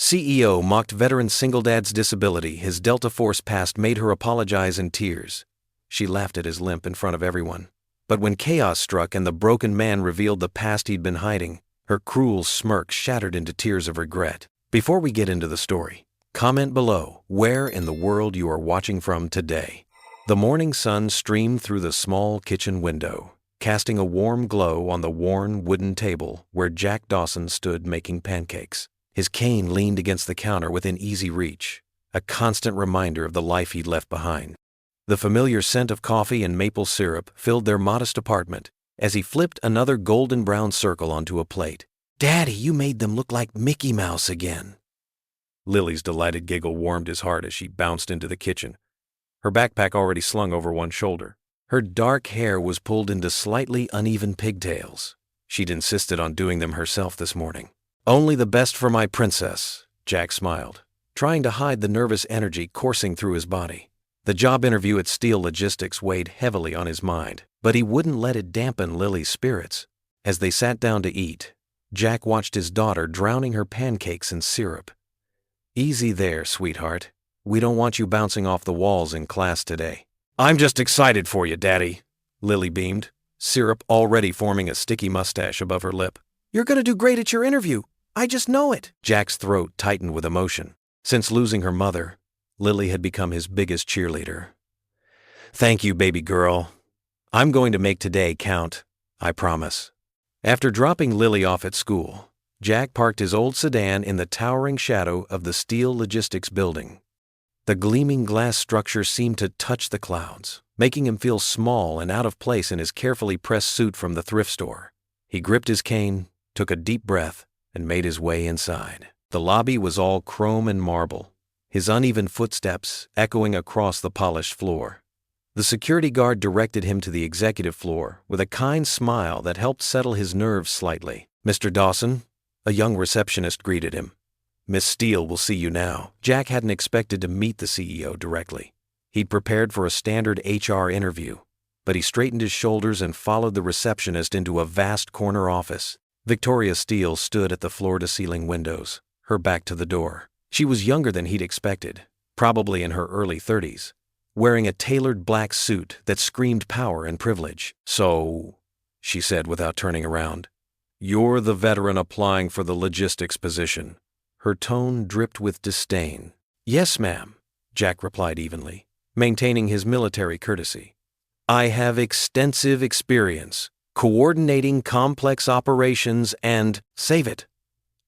CEO mocked veteran single dad's disability. His Delta Force past made her apologize in tears. She laughed at his limp in front of everyone. But when chaos struck and the broken man revealed the past he'd been hiding, her cruel smirk shattered into tears of regret. Before we get into the story, comment below where in the world you are watching from today. The morning sun streamed through the small kitchen window, casting a warm glow on the worn wooden table where Jack Dawson stood making pancakes. His cane leaned against the counter within easy reach, a constant reminder of the life he'd left behind. The familiar scent of coffee and maple syrup filled their modest apartment as he flipped another golden brown circle onto a plate. "Daddy, you made them look like Mickey Mouse again." Lily's delighted giggle warmed his heart as she bounced into the kitchen, her backpack already slung over one shoulder. Her dark hair was pulled into slightly uneven pigtails. She'd insisted on doing them herself this morning. "Only the best for my princess," Jack smiled, trying to hide the nervous energy coursing through his body. The job interview at Steel Logistics weighed heavily on his mind, but he wouldn't let it dampen Lily's spirits. As they sat down to eat, Jack watched his daughter drowning her pancakes in syrup. "Easy there, sweetheart. We don't want you bouncing off the walls in class today." "I'm just excited for you, Daddy," Lily beamed, syrup already forming a sticky mustache above her lip. "You're gonna do great at your interview. I just know it." Jack's throat tightened with emotion. Since losing her mother, Lily had become his biggest cheerleader. "Thank you, baby girl. I'm going to make today count, I promise." After dropping Lily off at school, Jack parked his old sedan in the towering shadow of the Steel Logistics building. The gleaming glass structure seemed to touch the clouds, making him feel small and out of place in his carefully pressed suit from the thrift store. He gripped his cane, took a deep breath, and made his way inside. The lobby was all chrome and marble, his uneven footsteps echoing across the polished floor. The security guard directed him to the executive floor with a kind smile that helped settle his nerves slightly. "Mr. Dawson," a young receptionist greeted him. "Miss Steele will see you now." Jack hadn't expected to meet the CEO directly. He'd prepared for a standard HR interview, but he straightened his shoulders and followed the receptionist into a vast corner office. Victoria Steele stood at the floor-to-ceiling windows, her back to the door. She was younger than he'd expected, probably in her early 30s, wearing a tailored black suit that screamed power and privilege. "So," she said without turning around, "you're the veteran applying for the logistics position." Her tone dripped with disdain. "Yes, ma'am," Jack replied evenly, maintaining his military courtesy. "I have extensive experience coordinating complex operations and—" "Save it."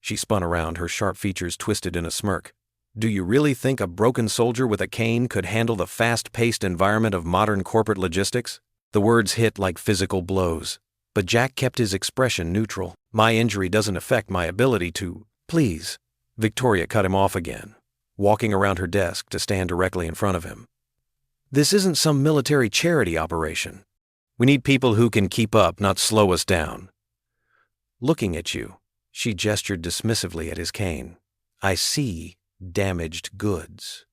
She spun around, her sharp features twisted in a smirk. "Do you really think a broken soldier with a cane could handle the fast-paced environment of modern corporate logistics?" The words hit like physical blows, but Jack kept his expression neutral. "My injury doesn't affect my ability to—" "Please." Victoria cut him off again, walking around her desk to stand directly in front of him. "This isn't some military charity operation. We need people who can keep up, not slow us down." "Looking at you," she gestured dismissively at his cane, "I see damaged goods."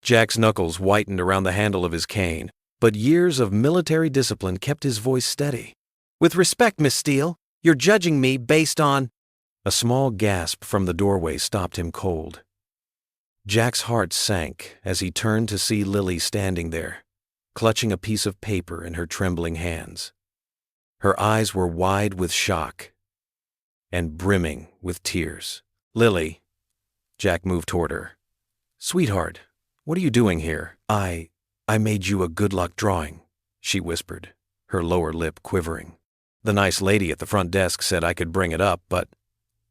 Jack's knuckles whitened around the handle of his cane, but years of military discipline kept his voice steady. "With respect, Miss Steele, you're judging me based on—" A small gasp from the doorway stopped him cold. Jack's heart sank as he turned to see Lily standing there, clutching a piece of paper in her trembling hands. Her eyes were wide with shock and brimming with tears. "Lily," Jack moved toward her. "Sweetheart, what are you doing here?" I made you a good luck drawing," she whispered, her lower lip quivering. "The nice lady at the front desk said I could bring it up, but—"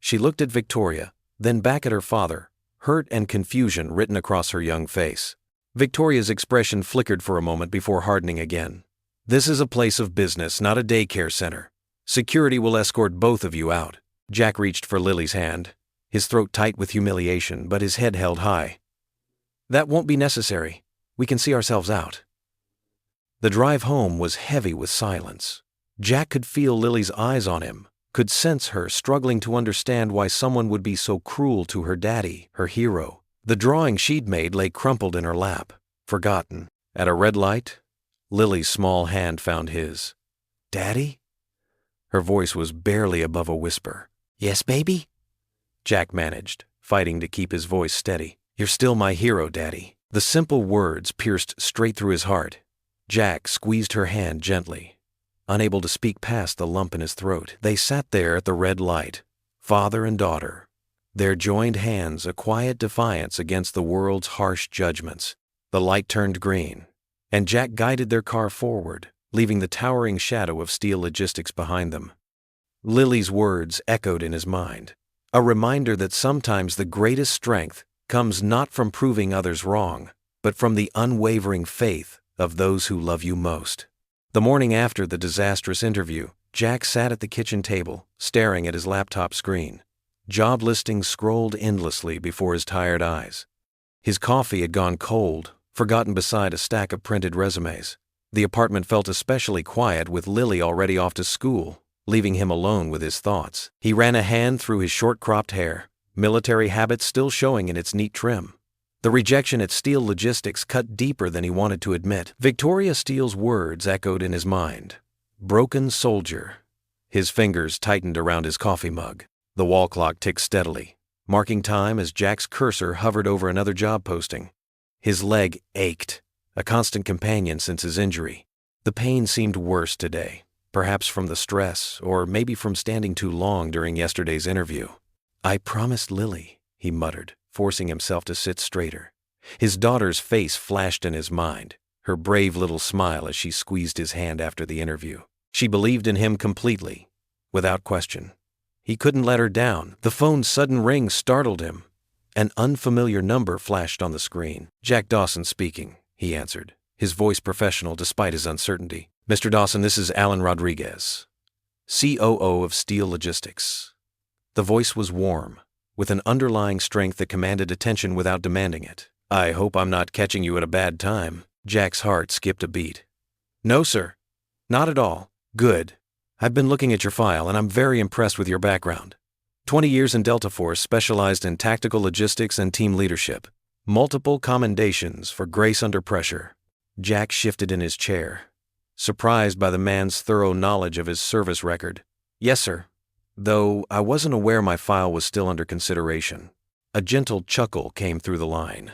She looked at Victoria, then back at her father, hurt and confusion written across her young face. Victoria's expression flickered for a moment before hardening again. "This is a place of business, not a daycare center. Security will escort both of you out." Jack reached for Lily's hand, his throat tight with humiliation, but his head held high. "That won't be necessary. We can see ourselves out." The drive home was heavy with silence. Jack could feel Lily's eyes on him, could sense her struggling to understand why someone would be so cruel to her daddy, her hero. The drawing she'd made lay crumpled in her lap, forgotten. At a red light, Lily's small hand found his. "Daddy?" Her voice was barely above a whisper. "Yes, baby?" Jack managed, fighting to keep his voice steady. "You're still my hero, Daddy." The simple words pierced straight through his heart. Jack squeezed her hand gently, unable to speak past the lump in his throat. They sat there at the red light, father and daughter, their joined hands a quiet defiance against the world's harsh judgments. The light turned green, and Jack guided their car forward, leaving the towering shadow of Steel Logistics behind them. Lily's words echoed in his mind, a reminder that sometimes the greatest strength comes not from proving others wrong, but from the unwavering faith of those who love you most. The morning after the disastrous interview, Jack sat at the kitchen table, staring at his laptop screen. Job listings scrolled endlessly before his tired eyes. His coffee had gone cold, forgotten beside a stack of printed resumes. The apartment felt especially quiet with Lily already off to school, leaving him alone with his thoughts. He ran a hand through his short-cropped hair, military habit still showing in its neat trim. The rejection at Steel Logistics cut deeper than he wanted to admit. Victoria Steele's words echoed in his mind. "Broken soldier." His fingers tightened around his coffee mug. The wall clock ticked steadily, marking time as Jack's cursor hovered over another job posting. His leg ached, a constant companion since his injury. The pain seemed worse today, perhaps from the stress, or maybe from standing too long during yesterday's interview. "I promised Lily," he muttered, forcing himself to sit straighter. His daughter's face flashed in his mind, her brave little smile as she squeezed his hand after the interview. She believed in him completely, without question. He couldn't let her down. The phone's sudden ring startled him. An unfamiliar number flashed on the screen. "Jack Dawson speaking," he answered, his voice professional despite his uncertainty. "Mr. Dawson, this is Alan Rodriguez, COO of Steel Logistics." The voice was warm, with an underlying strength that commanded attention without demanding it. "I hope I'm not catching you at a bad time." Jack's heart skipped a beat. "No, sir. Not at all." "Good. I've been looking at your file, and I'm very impressed with your background. 20 years in Delta Force, specialized in tactical logistics and team leadership. Multiple commendations for grace under pressure." Jack shifted in his chair, surprised by the man's thorough knowledge of his service record. "Yes, sir. Though I wasn't aware my file was still under consideration." A gentle chuckle came through the line.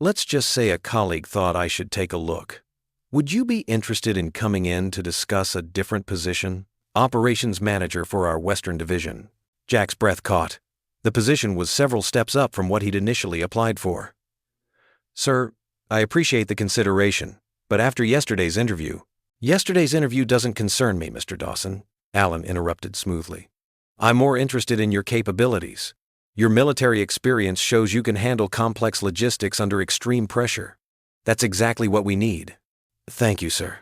"Let's just say a colleague thought I should take a look. Would you be interested in coming in to discuss a different position? Operations manager for our Western Division." Jack's breath caught. The position was several steps up from what he'd initially applied for. "Sir, I appreciate the consideration, but after yesterday's interview—" "Yesterday's interview doesn't concern me, Mr. Dawson," Alan interrupted smoothly. "I'm more interested in your capabilities. Your military experience shows you can handle complex logistics under extreme pressure. That's exactly what we need." "Thank you, sir."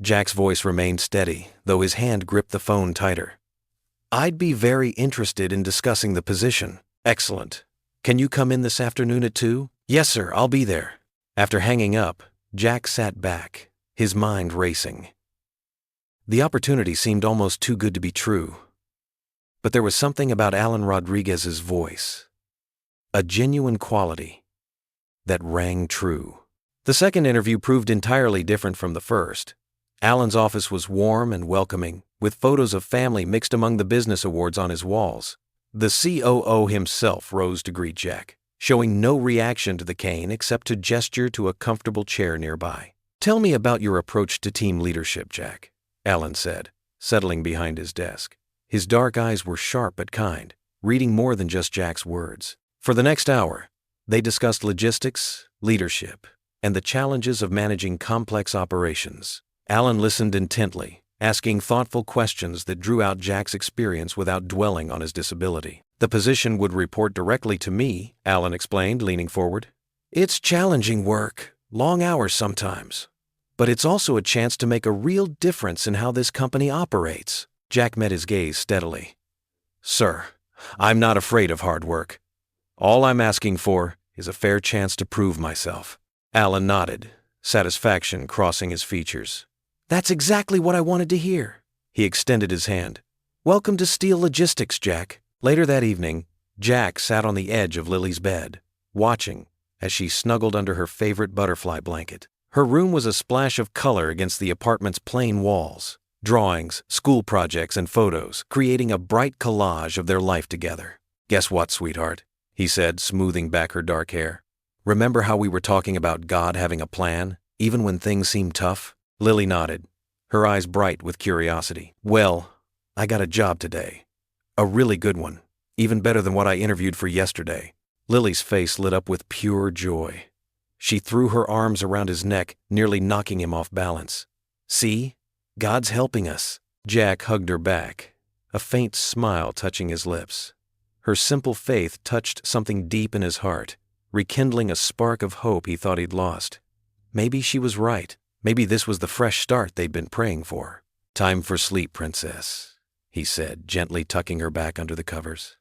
Jack's voice remained steady, though his hand gripped the phone tighter. "I'd be very interested in discussing the position." "Excellent. Can you come in this afternoon at 2? "Yes, sir, I'll be there." After hanging up, Jack sat back, his mind racing. The opportunity seemed almost too good to be true. But there was something about Alan Rodriguez's voice, a genuine quality, that rang true. The second interview proved entirely different from the first. Alan's office was warm and welcoming, with photos of family mixed among the business awards on his walls. The COO himself rose to greet Jack, showing no reaction to the cane except to gesture to a comfortable chair nearby. "Tell me about your approach to team leadership, Jack," Alan said, settling behind his desk. His dark eyes were sharp but kind, reading more than just Jack's words. For the next hour, they discussed logistics, leadership, and the challenges of managing complex operations. Alan listened intently, asking thoughtful questions that drew out Jack's experience without dwelling on his disability. "The position would report directly to me," Alan explained, leaning forward. "It's challenging work, long hours sometimes, but it's also a chance to make a real difference in how this company operates." Jack met his gaze steadily. "Sir, I'm not afraid of hard work. All I'm asking for is a fair chance to prove myself." Alan nodded, satisfaction crossing his features. "That's exactly what I wanted to hear." He extended his hand. "Welcome to Steel Logistics, Jack." Later that evening, Jack sat on the edge of Lily's bed, watching as she snuggled under her favorite butterfly blanket. Her room was a splash of color against the apartment's plain walls. Drawings, school projects, and photos, creating a bright collage of their life together. "Guess what, sweetheart?" he said, smoothing back her dark hair. Remember how we were talking about God having a plan, even when things seemed tough? Lily nodded, her eyes bright with curiosity. Well, I got a job today. A really good one, even better than what I interviewed for yesterday. Lily's face lit up with pure joy. She threw her arms around his neck, nearly knocking him off balance. See? God's helping us. Jack hugged her back, a faint smile touching his lips. Her simple faith touched something deep in his heart, rekindling a spark of hope he thought he'd lost. Maybe she was right. Maybe this was the fresh start they'd been praying for. Time for sleep, princess, he said, gently tucking her back under the covers.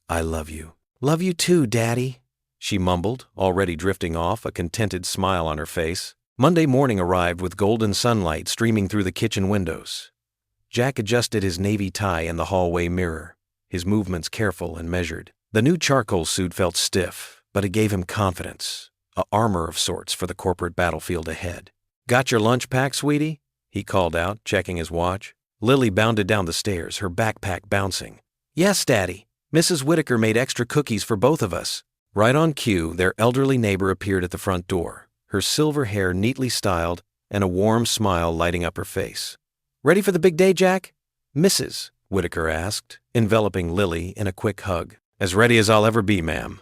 I love you. Love you too, Daddy, she mumbled, already drifting off, a contented smile on her face. Monday morning arrived with golden sunlight streaming through the kitchen windows. Jack adjusted his navy tie in the hallway mirror, his movements careful and measured. The new charcoal suit felt stiff, but it gave him confidence, a armor of sorts for the corporate battlefield ahead. Got your lunch pack, sweetie? He called out, checking his watch. Lily bounded down the stairs, her backpack bouncing. Yes, Daddy. Mrs. Whitaker made extra cookies for both of us. Right on cue, their elderly neighbor appeared at the front door, her silver hair neatly styled and a warm smile lighting up her face. Ready for the big day, Jack? Mrs. Whitaker asked, enveloping Lily in a quick hug. As ready as I'll ever be, ma'am.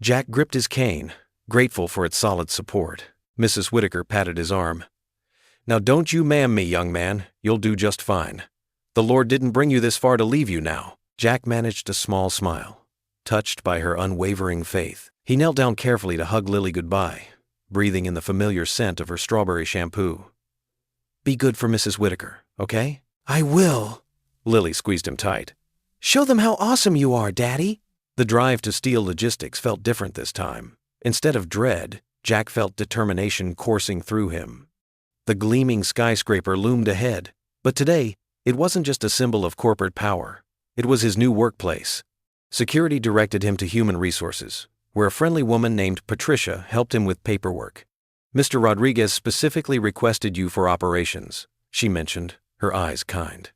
Jack gripped his cane, grateful for its solid support. Mrs. Whitaker patted his arm. Now don't you ma'am me, young man. You'll do just fine. The Lord didn't bring you this far to leave you now. Jack managed a small smile, touched by her unwavering faith. He knelt down carefully to hug Lily goodbye, breathing in the familiar scent of her strawberry shampoo. Be good for Mrs. Whitaker, okay? I will. Lily squeezed him tight. Show them how awesome you are, Daddy. The drive to steal logistics felt different this time. Instead of dread, Jack felt determination coursing through him. The gleaming skyscraper loomed ahead, but today, it wasn't just a symbol of corporate power. It was his new workplace. Security directed him to human resources, where a friendly woman named Patricia helped him with paperwork. Mr. Rodriguez specifically requested you for operations, she mentioned, her eyes kind.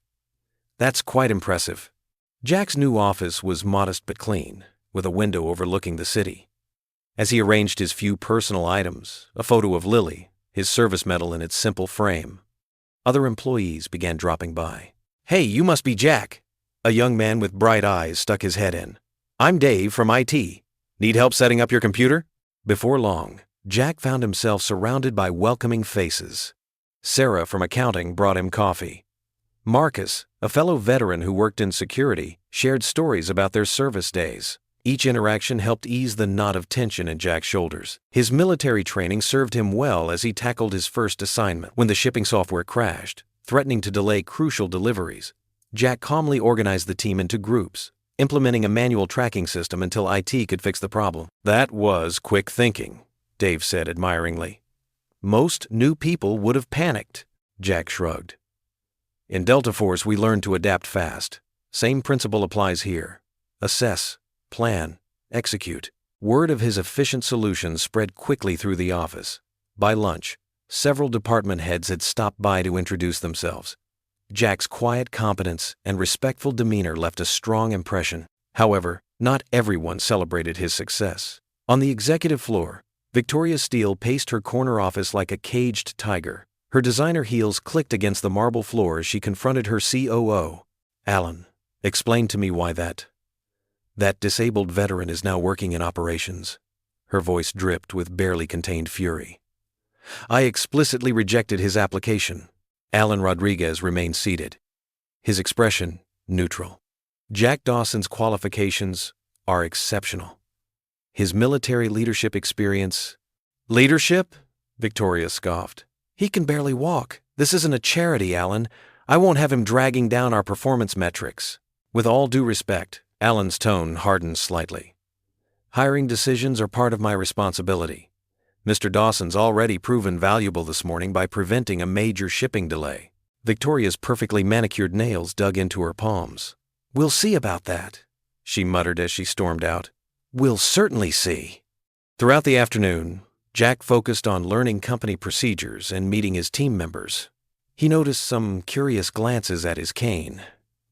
That's quite impressive. Jack's new office was modest but clean, with a window overlooking the city. As he arranged his few personal items, a photo of Lily, his service medal in its simple frame, other employees began dropping by. Hey, you must be Jack. A young man with bright eyes stuck his head in. I'm Dave from IT. Need help setting up your computer? Before long, Jack found himself surrounded by welcoming faces. Sarah from accounting brought him coffee. Marcus, a fellow veteran who worked in security, shared stories about their service days. Each interaction helped ease the knot of tension in Jack's shoulders. His military training served him well as he tackled his first assignment when the shipping software crashed, threatening to delay crucial deliveries. Jack calmly organized the team into groups, implementing a manual tracking system until IT could fix the problem. That was quick thinking, Dave said admiringly. Most new people would have panicked, Jack shrugged. In Delta Force, we learned to adapt fast. Same principle applies here. Assess, plan, execute. Word of his efficient solutions spread quickly through the office. By lunch, several department heads had stopped by to introduce themselves. Jack's quiet competence and respectful demeanor left a strong impression. However, not everyone celebrated his success. On the executive floor, Victoria Steele paced her corner office like a caged tiger. Her designer heels clicked against the marble floor as she confronted her COO. Alan, explain to me why that disabled veteran is now working in operations. Her voice dripped with barely contained fury. I explicitly rejected his application. Alan Rodriguez remained seated, his expression neutral. Jack Dawson's qualifications are exceptional. His military leadership experience... Leadership? Victoria scoffed. He can barely walk. This isn't a charity, Alan. I won't have him dragging down our performance metrics. With all due respect, Alan's tone hardened slightly. Hiring decisions are part of my responsibility. Mr. Dawson's already proven valuable this morning by preventing a major shipping delay. Victoria's perfectly manicured nails dug into her palms. We'll see about that, she muttered as she stormed out. We'll certainly see. Throughout the afternoon, Jack focused on learning company procedures and meeting his team members. He noticed some curious glances at his cane,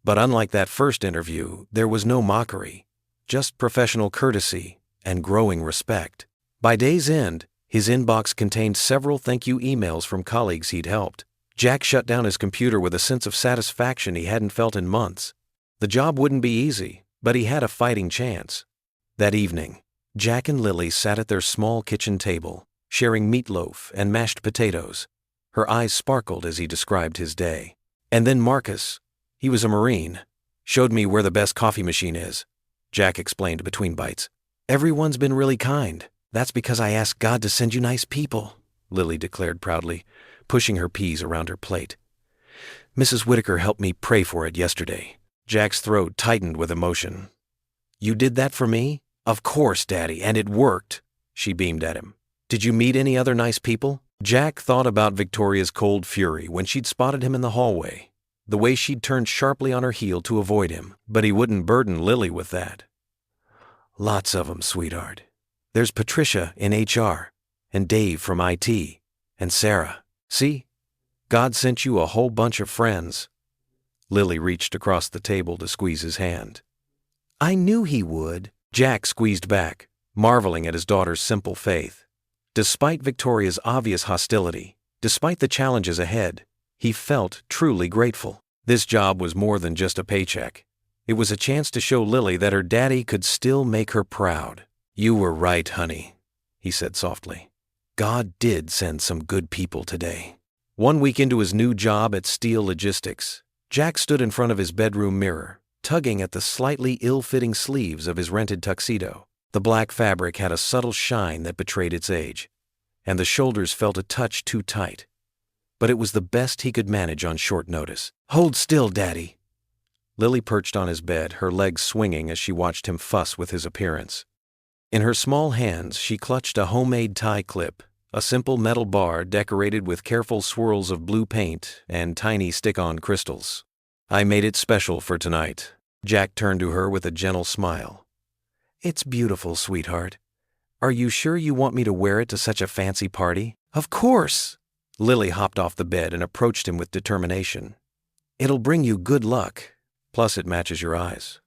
but unlike that first interview, there was no mockery, just professional courtesy and growing respect. By day's end, his inbox contained several thank you emails from colleagues he'd helped. Jack shut down his computer with a sense of satisfaction he hadn't felt in months. The job wouldn't be easy, but he had a fighting chance. That evening, Jack and Lily sat at their small kitchen table, sharing meatloaf and mashed potatoes. Her eyes sparkled as he described his day. And then Marcus, he was a Marine, showed me where the best coffee machine is, Jack explained between bites. Everyone's been really kind. That's because I asked God to send you nice people, Lily declared proudly, pushing her peas around her plate. Mrs. Whitaker helped me pray for it yesterday. Jack's throat tightened with emotion. You did that for me? Of course, Daddy, and it worked, she beamed at him. Did you meet any other nice people? Jack thought about Victoria's cold fury when she'd spotted him in the hallway, the way she'd turned sharply on her heel to avoid him, but he wouldn't burden Lily with that. Lots of 'em, sweetheart. There's Patricia in HR, and Dave from IT, and Sarah. See? God sent you a whole bunch of friends. Lily reached across the table to squeeze his hand. I knew he would. Jack squeezed back, marveling at his daughter's simple faith. Despite Victoria's obvious hostility, despite the challenges ahead, he felt truly grateful. This job was more than just a paycheck. It was a chance to show Lily that her daddy could still make her proud. You were right, honey, he said softly. God did send some good people today. 1 week into his new job at Steel Logistics, Jack stood in front of his bedroom mirror, tugging at the slightly ill-fitting sleeves of his rented tuxedo. The black fabric had a subtle shine that betrayed its age, and the shoulders felt a touch too tight. But it was the best he could manage on short notice. Hold still, Daddy. Lily perched on his bed, her legs swinging as she watched him fuss with his appearance. In her small hands, she clutched a homemade tie clip, a simple metal bar decorated with careful swirls of blue paint and tiny stick-on crystals. I made it special for tonight. Jack turned to her with a gentle smile. It's beautiful, sweetheart. Are you sure you want me to wear it to such a fancy party? Of course! Lily hopped off the bed and approached him with determination. It'll bring you good luck. Plus it matches your eyes.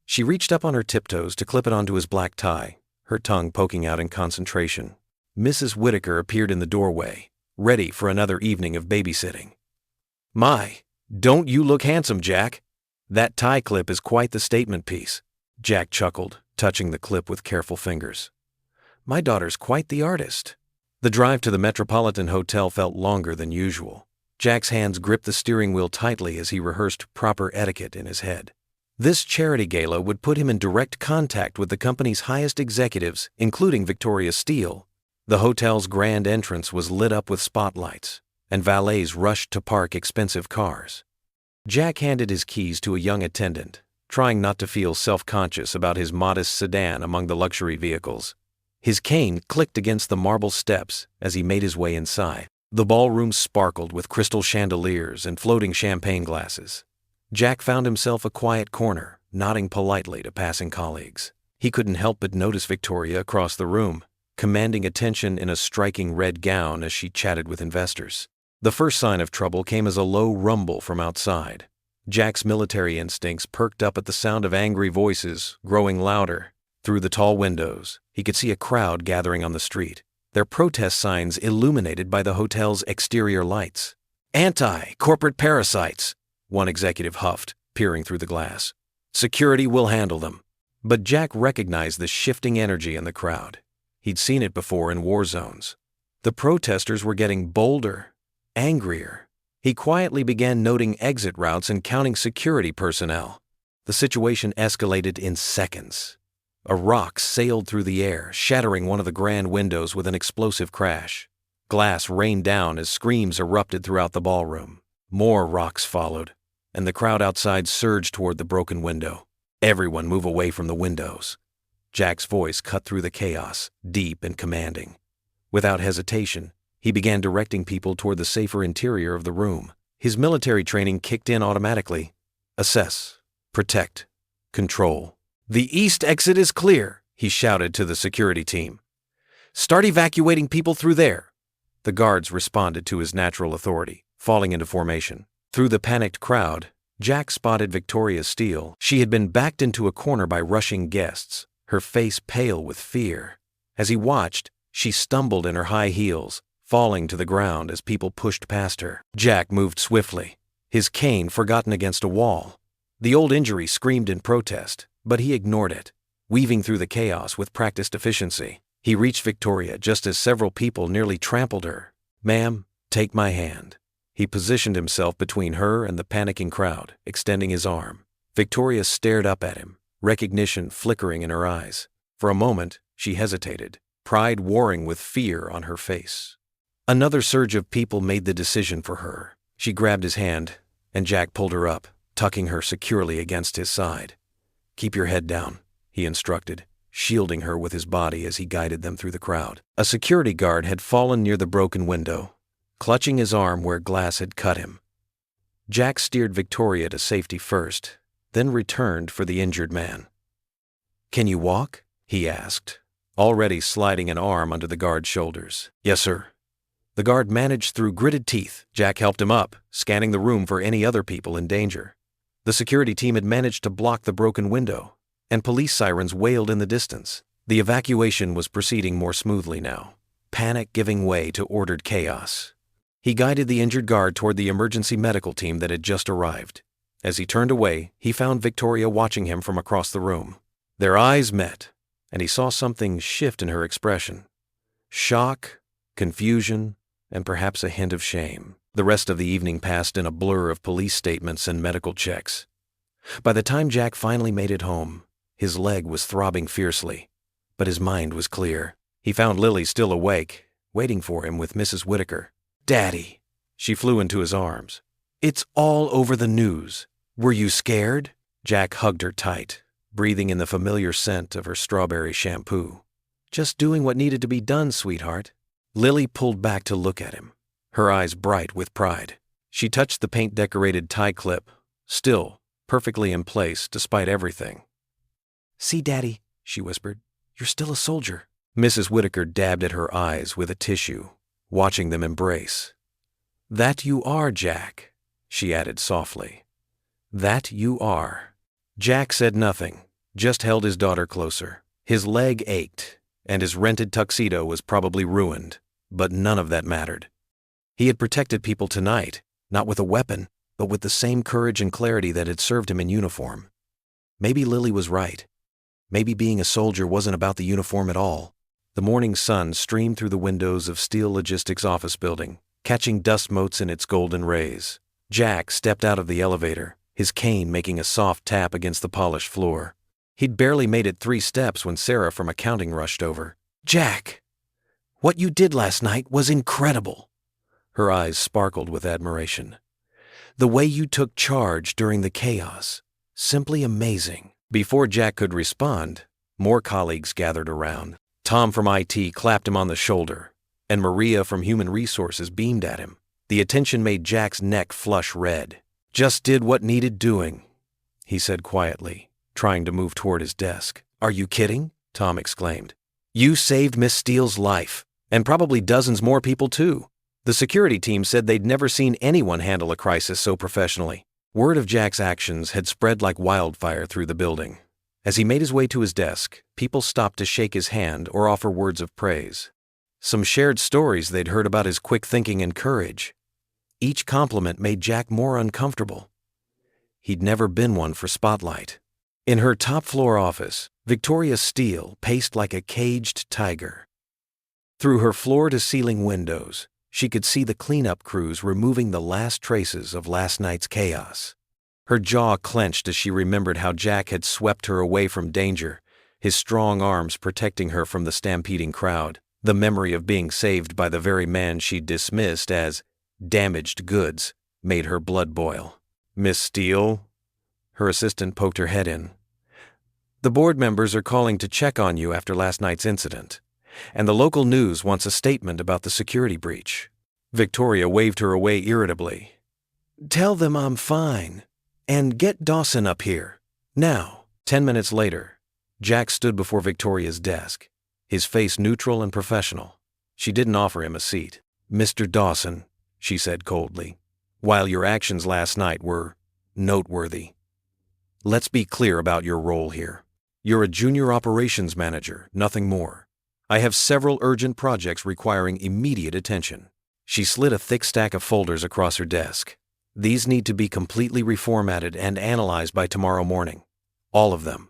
She reached up on her tiptoes to clip it onto his black tie, her tongue poking out in concentration. Mrs. Whitaker appeared in the doorway, ready for another evening of babysitting. My, don't you look handsome, Jack? That tie clip is quite the statement piece. Jack chuckled, touching the clip with careful fingers. My daughter's quite the artist. The drive to the Metropolitan Hotel felt longer than usual. Jack's hands gripped the steering wheel tightly as he rehearsed proper etiquette in his head. This charity gala would put him in direct contact with the company's highest executives, including Victoria Steel. The hotel's grand entrance was lit up with spotlights, and valets rushed to park expensive cars. Jack handed his keys to a young attendant, trying not to feel self-conscious about his modest sedan among the luxury vehicles. His cane clicked against the marble steps as he made his way inside. The ballroom sparkled with crystal chandeliers and floating champagne glasses. Jack found himself a quiet corner, nodding politely to passing colleagues. He couldn't help but notice Victoria across the room, commanding attention in a striking red gown as she chatted with investors. The first sign of trouble came as a low rumble from outside. Jack's military instincts perked up at the sound of angry voices, growing louder. Through the tall windows, he could see a crowd gathering on the street, their protest signs illuminated by the hotel's exterior lights. Anti-corporate parasites, one executive huffed, peering through the glass. Security will handle them. But Jack recognized the shifting energy in the crowd. He'd seen it before in war zones. The protesters were getting bolder, angrier. He quietly began noting exit routes and counting security personnel. The situation escalated in seconds. A rock sailed through the air, shattering one of the grand windows with an explosive crash. Glass rained down as screams erupted throughout the ballroom. More rocks followed, and the crowd outside surged toward the broken window. Everyone move away from the windows. Jack's voice cut through the chaos, deep and commanding. Without hesitation, he began directing people toward the safer interior of the room. His military training kicked in automatically. Assess, protect, control. The east exit is clear, he shouted to the security team. Start evacuating people through there. The guards responded to his natural authority, falling into formation. Through the panicked crowd, Jack spotted Victoria Steele. She had been backed into a corner by rushing guests, her face pale with fear. As he watched, she stumbled in her high heels, falling to the ground as people pushed past her. Jack moved swiftly, his cane forgotten against a wall. The old injury screamed in protest, but he ignored it, weaving through the chaos with practiced efficiency. He reached Victoria just as several people nearly trampled her. "Ma'am, take my hand." He positioned himself between her and the panicking crowd, extending his arm. Victoria stared up at him, recognition flickering in her eyes. For a moment, she hesitated, pride warring with fear on her face. Another surge of people made the decision for her. She grabbed his hand, and Jack pulled her up, tucking her securely against his side. "Keep your head down," he instructed, shielding her with his body as he guided them through the crowd. A security guard had fallen near the broken window, clutching his arm where glass had cut him. Jack steered Victoria to safety first, then returned for the injured man. "Can you walk?" he asked, already sliding an arm under the guard's shoulders. "Yes, sir." The guard managed through gritted teeth. Jack helped him up, scanning the room for any other people in danger. The security team had managed to block the broken window, and police sirens wailed in the distance. The evacuation was proceeding more smoothly now, panic giving way to ordered chaos. He guided the injured guard toward the emergency medical team that had just arrived. As he turned away, he found Victoria watching him from across the room. Their eyes met, and he saw something shift in her expression. Shock, confusion, and perhaps a hint of shame. The rest of the evening passed in a blur of police statements and medical checks. By the time Jack finally made it home, his leg was throbbing fiercely, but his mind was clear. He found Lily still awake, waiting for him with Mrs. Whitaker. "Daddy!" She flew into his arms. "It's all over the news. Were you scared?" Jack hugged her tight, breathing in the familiar scent of her strawberry shampoo. "Just doing what needed to be done, sweetheart." Lily pulled back to look at him, her eyes bright with pride. She touched the paint-decorated tie clip, still perfectly in place despite everything. "See, Daddy," she whispered, "you're still a soldier." Mrs. Whitaker dabbed at her eyes with a tissue, watching them embrace. "That you are, Jack," she added softly. "That you are." Jack said nothing, just held his daughter closer. His leg ached, and his rented tuxedo was probably ruined, but none of that mattered. He had protected people tonight, not with a weapon, but with the same courage and clarity that had served him in uniform. Maybe Lily was right. Maybe being a soldier wasn't about the uniform at all. The morning sun streamed through the windows of Steel Logistics office building, catching dust motes in its golden rays. Jack stepped out of the elevator, his cane making a soft tap against the polished floor. He'd barely made it 3 steps when Sarah from accounting rushed over. "Jack, what you did last night was incredible." Her eyes sparkled with admiration. "The way you took charge during the chaos, simply amazing." Before Jack could respond, more colleagues gathered around. Tom from IT clapped him on the shoulder, and Maria from Human Resources beamed at him. The attention made Jack's neck flush red. "Just did what needed doing," he said quietly, trying to move toward his desk. "Are you kidding?" Tom exclaimed. "You saved Miss Steele's life, and probably dozens more people too." The security team said they'd never seen anyone handle a crisis so professionally. Word of Jack's actions had spread like wildfire through the building. As he made his way to his desk, people stopped to shake his hand or offer words of praise. Some shared stories they'd heard about his quick thinking and courage. Each compliment made Jack more uncomfortable. He'd never been one for spotlight. In her top-floor office, Victoria Steele paced like a caged tiger. Through her floor-to-ceiling windows, she could see the cleanup crews removing the last traces of last night's chaos. Her jaw clenched as she remembered how Jack had swept her away from danger, his strong arms protecting her from the stampeding crowd. The memory of being saved by the very man she'd dismissed as damaged goods made her blood boil. "Miss Steele?" Her assistant poked her head in. "The board members are calling to check on you after last night's incident, and the local news wants a statement about the security breach." Victoria waved her away irritably. "Tell them I'm fine. And get Dawson up here. Now." 10 minutes later, Jack stood before Victoria's desk, his face neutral and professional. She didn't offer him a seat. "Mr. Dawson," she said coldly, "while your actions last night were noteworthy. Let's be clear about your role here. You're a junior operations manager, nothing more. I have several urgent projects requiring immediate attention. She slid a thick stack of folders across her desk. These need to be completely reformatted and analyzed by tomorrow morning. All of them.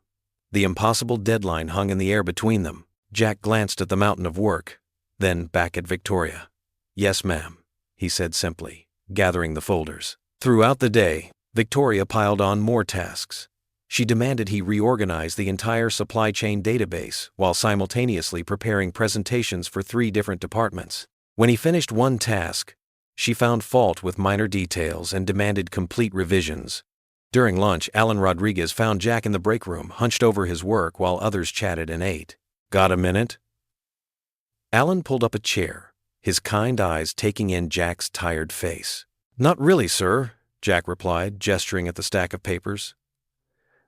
The impossible deadline hung in the air between them. Jack glanced at the mountain of work, then back at Victoria. "Yes, ma'am," he said simply, gathering the folders. Throughout the day, Victoria piled on more tasks. She demanded he reorganize the entire supply chain database while simultaneously preparing presentations for 3 different departments. When he finished one task, she found fault with minor details and demanded complete revisions. During lunch, Alan Rodriguez found Jack in the break room, hunched over his work while others chatted and ate. "Got a minute?" Alan pulled up a chair, his kind eyes taking in Jack's tired face. "Not really, sir," Jack replied, gesturing at the stack of papers.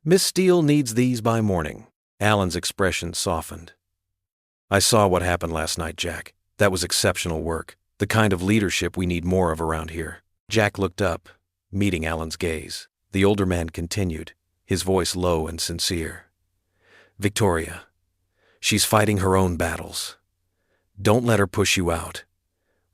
"Miss Steele needs these by morning." Alan's expression softened. "I saw what happened last night, Jack. That was exceptional work, the kind of leadership we need more of around here." Jack looked up, meeting Alan's gaze. The older man continued, his voice low and sincere. "Victoria, she's fighting her own battles. Don't let her push you out.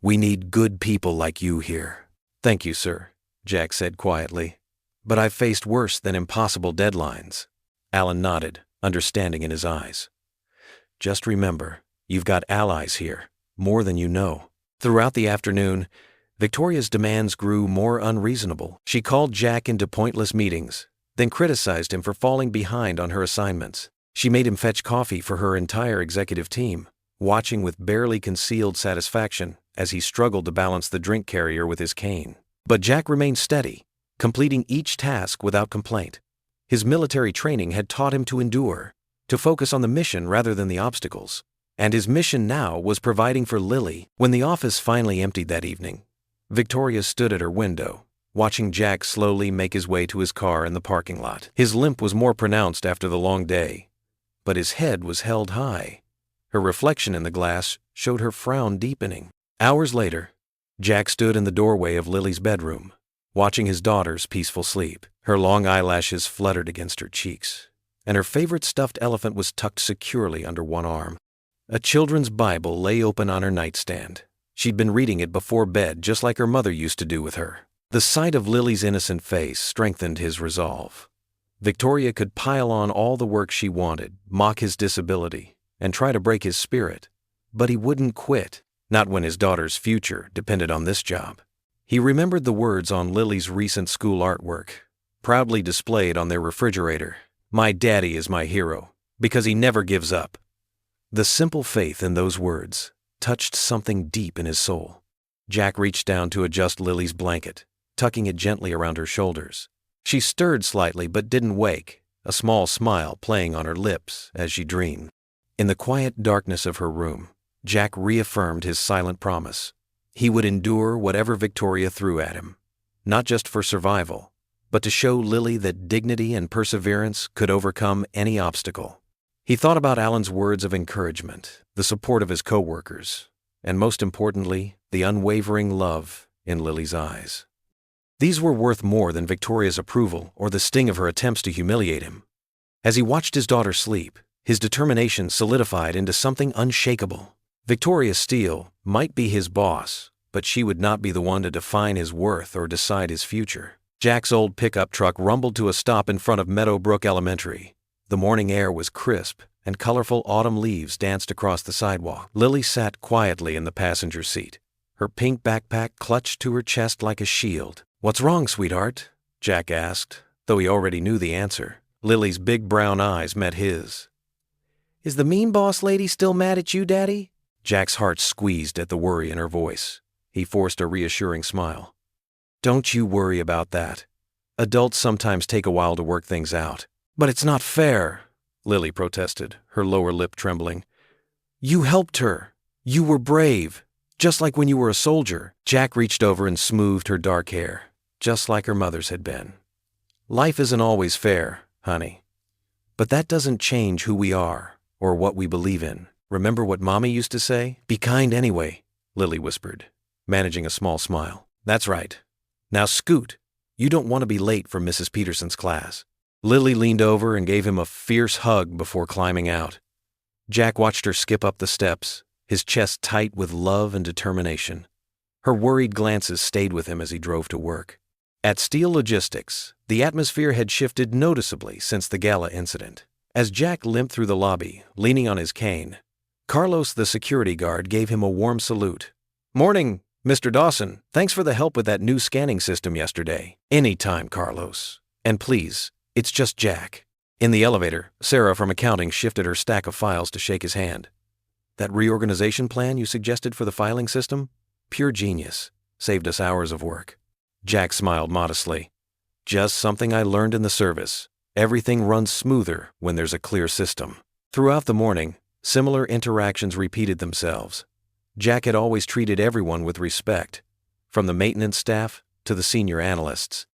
We need good people like you here." "Thank you, sir," Jack said quietly. "But I've faced worse than impossible deadlines." Alan nodded, understanding in his eyes. "Just remember, you've got allies here, more than you know." Throughout the afternoon, Victoria's demands grew more unreasonable. She called Jack into pointless meetings, then criticized him for falling behind on her assignments. She made him fetch coffee for her entire executive team, watching with barely concealed satisfaction as he struggled to balance the drink carrier with his cane. But Jack remained steady, completing each task without complaint. His military training had taught him to endure, to focus on the mission rather than the obstacles. And his mission now was providing for Lily. When the office finally emptied that evening, Victoria stood at her window, watching Jack slowly make his way to his car in the parking lot. His limp was more pronounced after the long day, but his head was held high. Her reflection in the glass showed her frown deepening. Hours later, Jack stood in the doorway of Lily's bedroom, watching his daughter's peaceful sleep. Her long eyelashes fluttered against her cheeks, and her favorite stuffed elephant was tucked securely under one arm. A children's Bible lay open on her nightstand. She'd been reading it before bed, just like her mother used to do with her. The sight of Lily's innocent face strengthened his resolve. Victoria could pile on all the work she wanted, mock his disability, and try to break his spirit, but he wouldn't quit, not when his daughter's future depended on this job. He remembered the words on Lily's recent school artwork, proudly displayed on their refrigerator. "My daddy is my hero, because he never gives up." The simple faith in those words touched something deep in his soul. Jack reached down to adjust Lily's blanket, tucking it gently around her shoulders. She stirred slightly but didn't wake, a small smile playing on her lips as she dreamed. In the quiet darkness of her room, Jack reaffirmed his silent promise. He would endure whatever Victoria threw at him, not just for survival, but to show Lily that dignity and perseverance could overcome any obstacle. He thought about Alan's words of encouragement, the support of his co-workers, and most importantly, the unwavering love in Lily's eyes. These were worth more than Victoria's approval or the sting of her attempts to humiliate him. As he watched his daughter sleep, his determination solidified into something unshakable. Victoria Steele might be his boss, but she would not be the one to define his worth or decide his future. Jack's old pickup truck rumbled to a stop in front of Meadowbrook Elementary. The morning air was crisp, and colorful autumn leaves danced across the sidewalk. Lily sat quietly in the passenger seat, her pink backpack clutched to her chest like a shield. "What's wrong, sweetheart?" Jack asked, though he already knew the answer. Lily's big brown eyes met his. "Is the mean boss lady still mad at you, Daddy?" Jack's heart squeezed at the worry in her voice. He forced a reassuring smile. "Don't you worry about that. Adults sometimes take a while to work things out." "But it's not fair," Lily protested, her lower lip trembling. "You helped her. You were brave, just like when you were a soldier." Jack reached over and smoothed her dark hair, just like her mother's had been. "Life isn't always fair, honey. But that doesn't change who we are or what we believe in. Remember what Mommy used to say? Be kind anyway," Lily whispered, managing a small smile. "That's right. Now scoot. You don't want to be late for Mrs. Peterson's class." Lily leaned over and gave him a fierce hug before climbing out. Jack watched her skip up the steps, his chest tight with love and determination. Her worried glances stayed with him as he drove to work. At Steel Logistics, the atmosphere had shifted noticeably since the gala incident. As Jack limped through the lobby, leaning on his cane, Carlos, the security guard, gave him a warm salute. "Morning, Mr. Dawson. Thanks for the help with that new scanning system yesterday." "Anytime, Carlos. And please, it's just Jack." In the elevator, Sarah from accounting shifted her stack of files to shake his hand. "That reorganization plan you suggested for the filing system? Pure genius. Saved us hours of work." Jack smiled modestly. "Just something I learned in the service. Everything runs smoother when there's a clear system." Throughout the morning, similar interactions repeated themselves. Jack had always treated everyone with respect, from the maintenance staff to the senior analysts.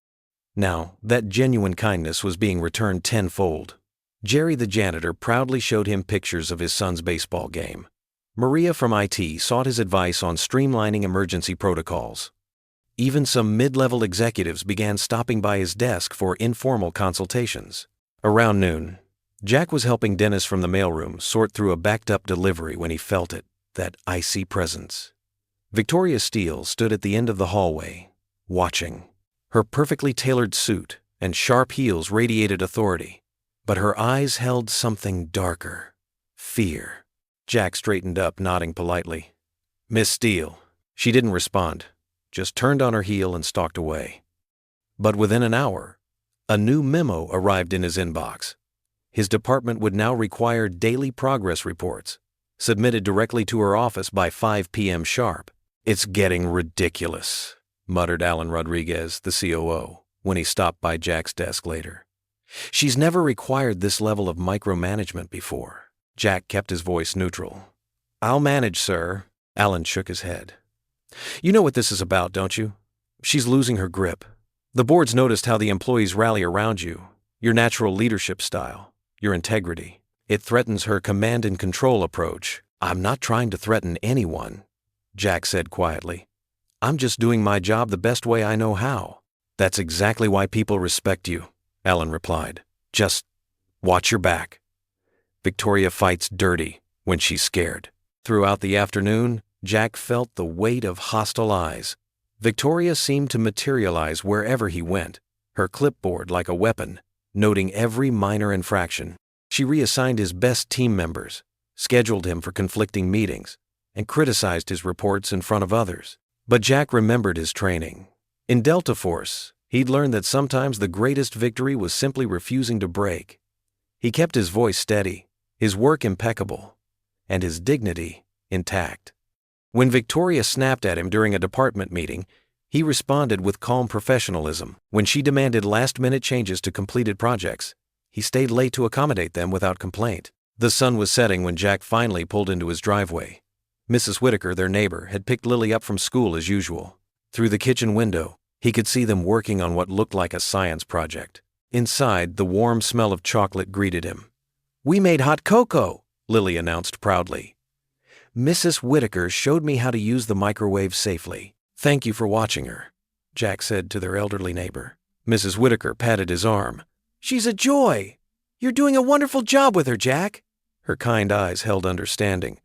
Now, that genuine kindness was being returned tenfold. Jerry the janitor proudly showed him pictures of his son's baseball game. Maria from IT sought his advice on streamlining emergency protocols. Even some mid-level executives began stopping by his desk for informal consultations. Around noon, Jack was helping Dennis from the mailroom sort through a backed-up delivery when he felt it, that icy presence. Victoria Steele stood at the end of the hallway, watching. Her perfectly tailored suit and sharp heels radiated authority, but her eyes held something darker: fear. Jack straightened up, nodding politely. "Miss Steele." She didn't respond, just turned on her heel and stalked away. But within an hour, a new memo arrived in his inbox. His department would now require daily progress reports, submitted directly to her office by 5 p.m. sharp. "It's getting ridiculous," muttered Alan Rodriguez, the COO, when he stopped by Jack's desk later. "She's never required this level of micromanagement before." Jack kept his voice neutral. "I'll manage, sir." Alan shook his head. "You know what this is about, don't you? She's losing her grip. The board's noticed how the employees rally around you, your natural leadership style, your integrity. It threatens her command and control approach." "I'm not trying to threaten anyone," Jack said quietly. "I'm just doing my job the best way I know how." "That's exactly why people respect you," Alan replied. "Just watch your back. Victoria fights dirty when she's scared." Throughout the afternoon, Jack felt the weight of hostile eyes. Victoria seemed to materialize wherever he went, her clipboard like a weapon, noting every minor infraction. She reassigned his best team members, scheduled him for conflicting meetings, and criticized his reports in front of others. But Jack remembered his training. In Delta Force, he'd learned that sometimes the greatest victory was simply refusing to break. He kept his voice steady, his work impeccable, and his dignity intact. When Victoria snapped at him during a department meeting, he responded with calm professionalism. When she demanded last-minute changes to completed projects, he stayed late to accommodate them without complaint. The sun was setting when Jack finally pulled into his driveway. Mrs. Whitaker, their neighbor, had picked Lily up from school as usual. Through the kitchen window, he could see them working on what looked like a science project. Inside, the warm smell of chocolate greeted him. "We made hot cocoa," Lily announced proudly. "Mrs. Whitaker showed me how to use the microwave safely." "Thank you for watching her," Jack said to their elderly neighbor. Mrs. Whitaker patted his arm. "She's a joy. You're doing a wonderful job with her, Jack." Her kind eyes held understanding.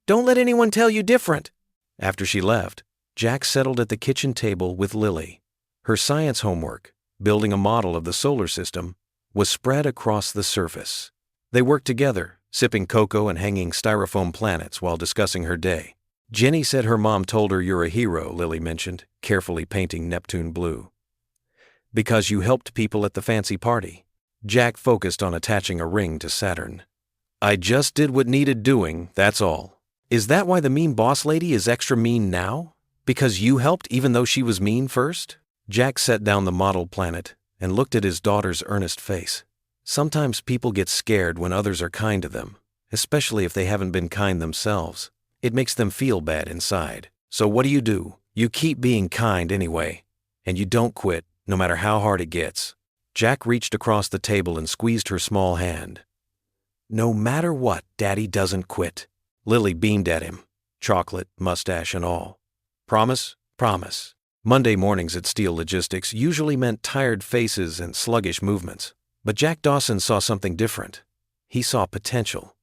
"Don't let anyone tell you different." After she left, Jack settled at the kitchen table with Lily. Her science homework, building a model of the solar system, was spread across the surface. They worked together, sipping cocoa and hanging styrofoam planets while discussing her day. "Jenny said her mom told her you're a hero," Lily mentioned, carefully painting Neptune blue. "Because you helped people at the fancy party." Jack focused on attaching a ring to Saturn. "I just did what needed doing, that's all." "Is that why the mean boss lady is extra mean now? Because you helped even though she was mean first?" Jack set down the model planet and looked at his daughter's earnest face. Sometimes people get scared when others are kind to them, especially if they haven't been kind themselves. It makes them feel bad inside. So what do? You keep being kind anyway, and you don't quit, no matter how hard it gets. Jack reached across the table and squeezed her small hand. "No matter what, Daddy doesn't quit." Lily beamed at him, chocolate, mustache and all. "Promise?" "Promise." Monday mornings at Steel Logistics usually meant tired faces and sluggish movements, but Jack Dawson saw something different. He saw potential.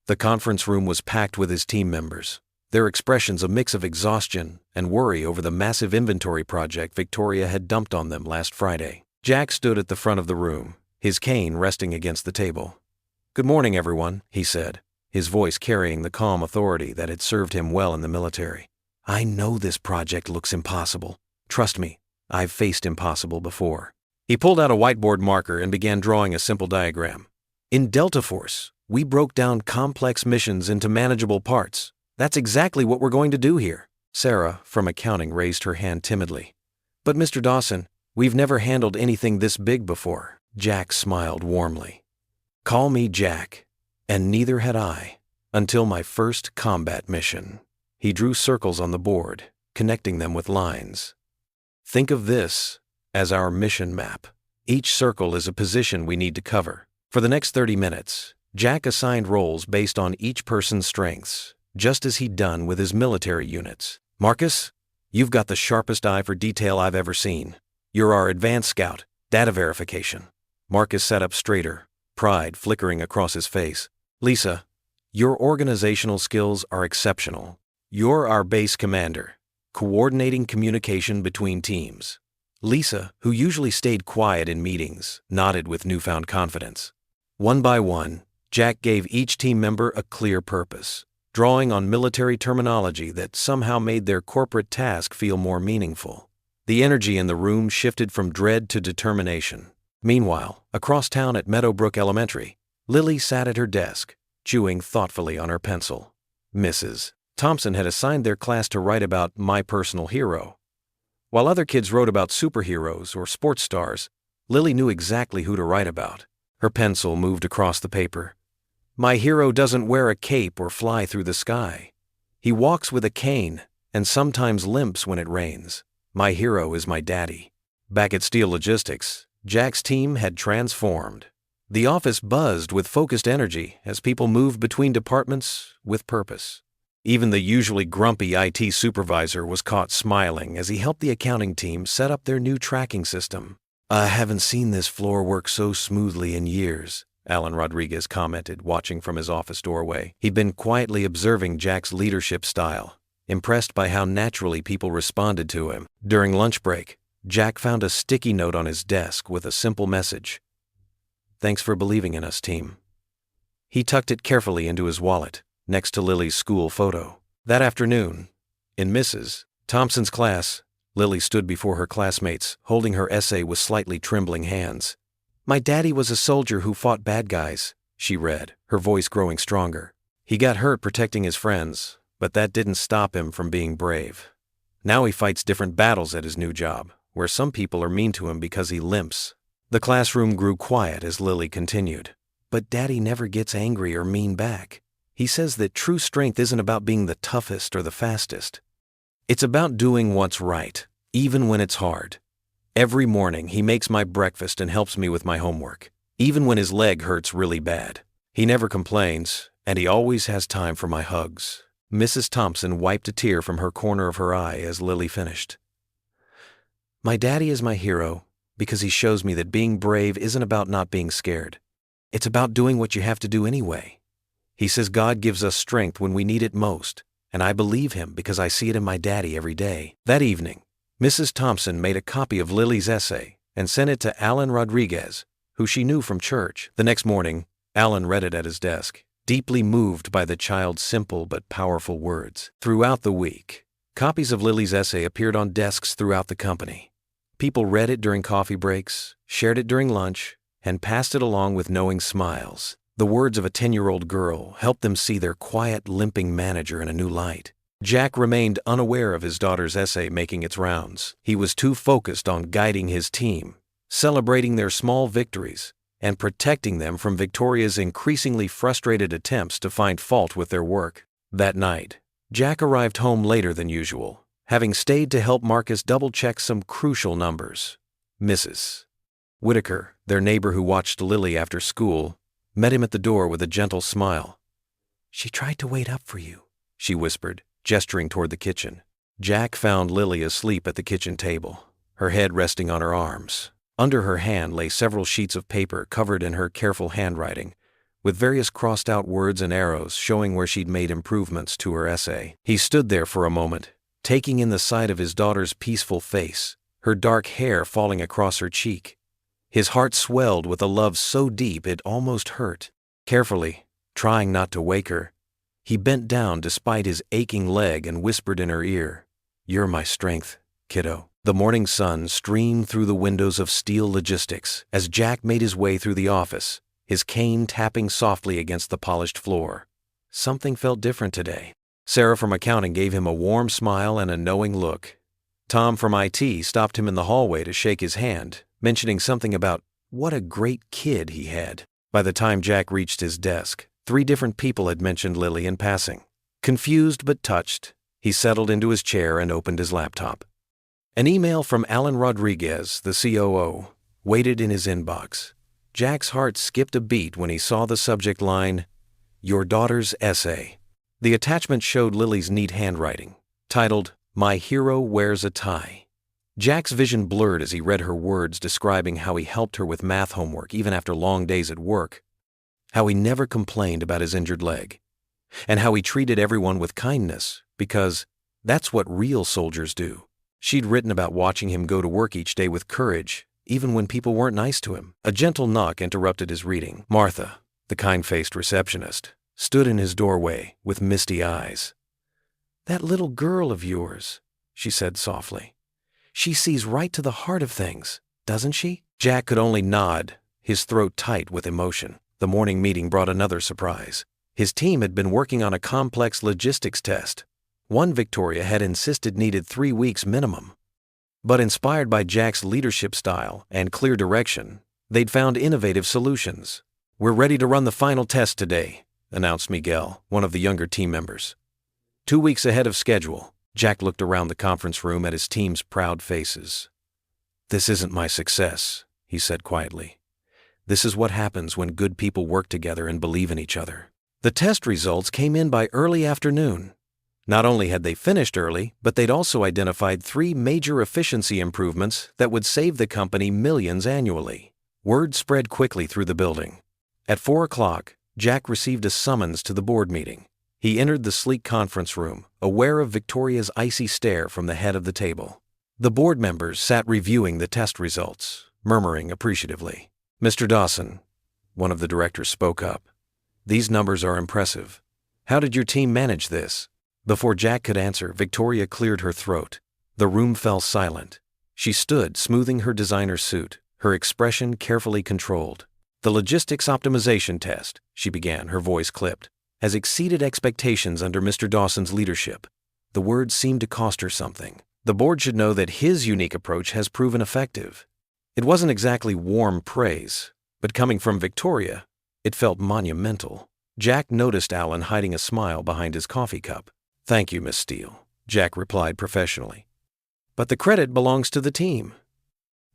The conference room was packed with his team members, their expressions a mix of exhaustion and worry over the massive inventory project Victoria had dumped on them last Friday. Jack stood at the front of the room, his cane resting against the table. "Good morning, everyone," he said, his voice carrying the calm authority that had served him well in the military. "I know this project looks impossible. Trust me, I've faced impossible before." He pulled out a whiteboard marker and began drawing a simple diagram. "In Delta Force, we broke down complex missions into manageable parts. That's exactly what we're going to do here." Sarah, from accounting, raised her hand timidly. "But Mr. Dawson, we've never handled anything this big before." Jack smiled warmly. "Call me Jack, and neither had I, until my first combat mission." He drew circles on the board, connecting them with lines. "Think of this as our mission map. Each circle is a position we need to cover. For the next 30 minutes, Jack assigned roles based on each person's strengths, just as he'd done with his military units. Marcus, you've got the sharpest eye for detail I've ever seen. You're our advanced scout, data verification." Marcus sat up straighter, pride flickering across his face. "Lisa, your organizational skills are exceptional. You're our base commander, coordinating communication between teams." Lisa, who usually stayed quiet in meetings, nodded with newfound confidence. One by one, Jack gave each team member a clear purpose, drawing on military terminology that somehow made their corporate task feel more meaningful. The energy in the room shifted from dread to determination. Meanwhile, across town at Meadowbrook Elementary, Lily sat at her desk, chewing thoughtfully on her pencil. Mrs. Thompson had assigned their class to write about my personal hero. While other kids wrote about superheroes or sports stars, Lily knew exactly who to write about. Her pencil moved across the paper. "My hero doesn't wear a cape or fly through the sky. He walks with a cane and sometimes limps when it rains. My hero is my daddy." Back at Steel Logistics, Jack's team had transformed. The office buzzed with focused energy as people moved between departments with purpose. Even the usually grumpy IT supervisor was caught smiling as he helped the accounting team set up their new tracking system. "I haven't seen this floor work so smoothly in years," Alan Rodriguez commented, watching from his office doorway. He'd been quietly observing Jack's leadership style, impressed by how naturally people responded to him. During lunch break, Jack found a sticky note on his desk with a simple message. "Thanks for believing in us, team." He tucked it carefully into his wallet, next to Lily's school photo. That afternoon, in Mrs. Thompson's class, Lily stood before her classmates, holding her essay with slightly trembling hands. "My daddy was a soldier who fought bad guys," she read, her voice growing stronger. "He got hurt protecting his friends, but that didn't stop him from being brave. Now he fights different battles at his new job, where some people are mean to him because he limps." The classroom grew quiet as Lily continued. "But Daddy never gets angry or mean back. He says that true strength isn't about being the toughest or the fastest. It's about doing what's right, even when it's hard. Every morning he makes my breakfast and helps me with my homework, even when his leg hurts really bad. He never complains, and he always has time for my hugs." Mrs. Thompson wiped a tear from her corner of her eye as Lily finished. "My daddy is my hero because he shows me that being brave isn't about not being scared. It's about doing what you have to do anyway. He says God gives us strength when we need it most, and I believe him because I see it in my daddy every day." That evening, Mrs. Thompson made a copy of Lily's essay and sent it to Alan Rodriguez, who she knew from church. The next morning, Alan read it at his desk, deeply moved by the child's simple but powerful words. Throughout the week, copies of Lily's essay appeared on desks throughout the company. People read it during coffee breaks, shared it during lunch, and passed it along with knowing smiles. The words of a 10-year-old girl helped them see their quiet, limping manager in a new light. Jack remained unaware of his daughter's essay making its rounds. He was too focused on guiding his team, celebrating their small victories, and protecting them from Victoria's increasingly frustrated attempts to find fault with their work. That night, Jack arrived home later than usual, having stayed to help Marcus double-check some crucial numbers. Mrs. Whitaker, their neighbor who watched Lily after school, met him at the door with a gentle smile. "She tried to wait up for you," she whispered, gesturing toward the kitchen. Jack found Lily asleep at the kitchen table, her head resting on her arms. Under her hand lay several sheets of paper covered in her careful handwriting, with various crossed-out words and arrows showing where she'd made improvements to her essay. He stood there for a moment, taking in the sight of his daughter's peaceful face, her dark hair falling across her cheek. His heart swelled with a love so deep it almost hurt. Carefully, trying not to wake her, he bent down despite his aching leg and whispered in her ear, "You're my strength, kiddo." The morning sun streamed through the windows of Steel Logistics as Jack made his way through the office, his cane tapping softly against the polished floor. Something felt different today. Sarah from accounting gave him a warm smile and a knowing look. Tom from IT stopped him in the hallway to shake his hand, mentioning something about what a great kid he had. By the time Jack reached his desk, 3 different people had mentioned Lily in passing. Confused but touched, he settled into his chair and opened his laptop. An email from Alan Rodriguez, the COO, waited in his inbox. Jack's heart skipped a beat when he saw the subject line, "Your daughter's essay." The attachment showed Lily's neat handwriting, titled, "My Hero Wears a Tie." Jack's vision blurred as he read her words describing how he helped her with math homework even after long days at work, how he never complained about his injured leg, and how he treated everyone with kindness because that's what real soldiers do. She'd written about watching him go to work each day with courage, even when people weren't nice to him. A gentle knock interrupted his reading. Martha, the kind-faced receptionist, stood in his doorway with misty eyes. "That little girl of yours," she said softly. "She sees right to the heart of things, doesn't she?" Jack could only nod, his throat tight with emotion. The morning meeting brought another surprise. His team had been working on a complex logistics test. One Victoria had insisted needed 3 weeks minimum. But inspired by Jack's leadership style and clear direction, they'd found innovative solutions. "We're ready to run the final test today," announced Miguel, one of the younger team members. 2 weeks ahead of schedule. Jack looked around the conference room at his team's proud faces. "This isn't my success," he said quietly. "This is what happens when good people work together and believe in each other." The test results came in by early afternoon. Not only had they finished early, but they'd also identified 3 major efficiency improvements that would save the company millions annually. Word spread quickly through the building. At 4 o'clock, Jack received a summons to the board meeting. He entered the sleek conference room, aware of Victoria's icy stare from the head of the table. The board members sat reviewing the test results, murmuring appreciatively. "Mr. Dawson," one of the directors spoke up, "these numbers are impressive. How did your team manage this?" Before Jack could answer, Victoria cleared her throat. The room fell silent. She stood, smoothing her designer suit, her expression carefully controlled. "The logistics optimization test," she began, her voice clipped, "has exceeded expectations under Mr. Dawson's leadership." The words seemed to cost her something. The board should know that his unique approach has proven effective. It wasn't exactly warm praise, but coming from Victoria, it felt monumental. Jack noticed Alan hiding a smile behind his coffee cup. "Thank you, Miss Steele," Jack replied professionally. "But the credit belongs to the team.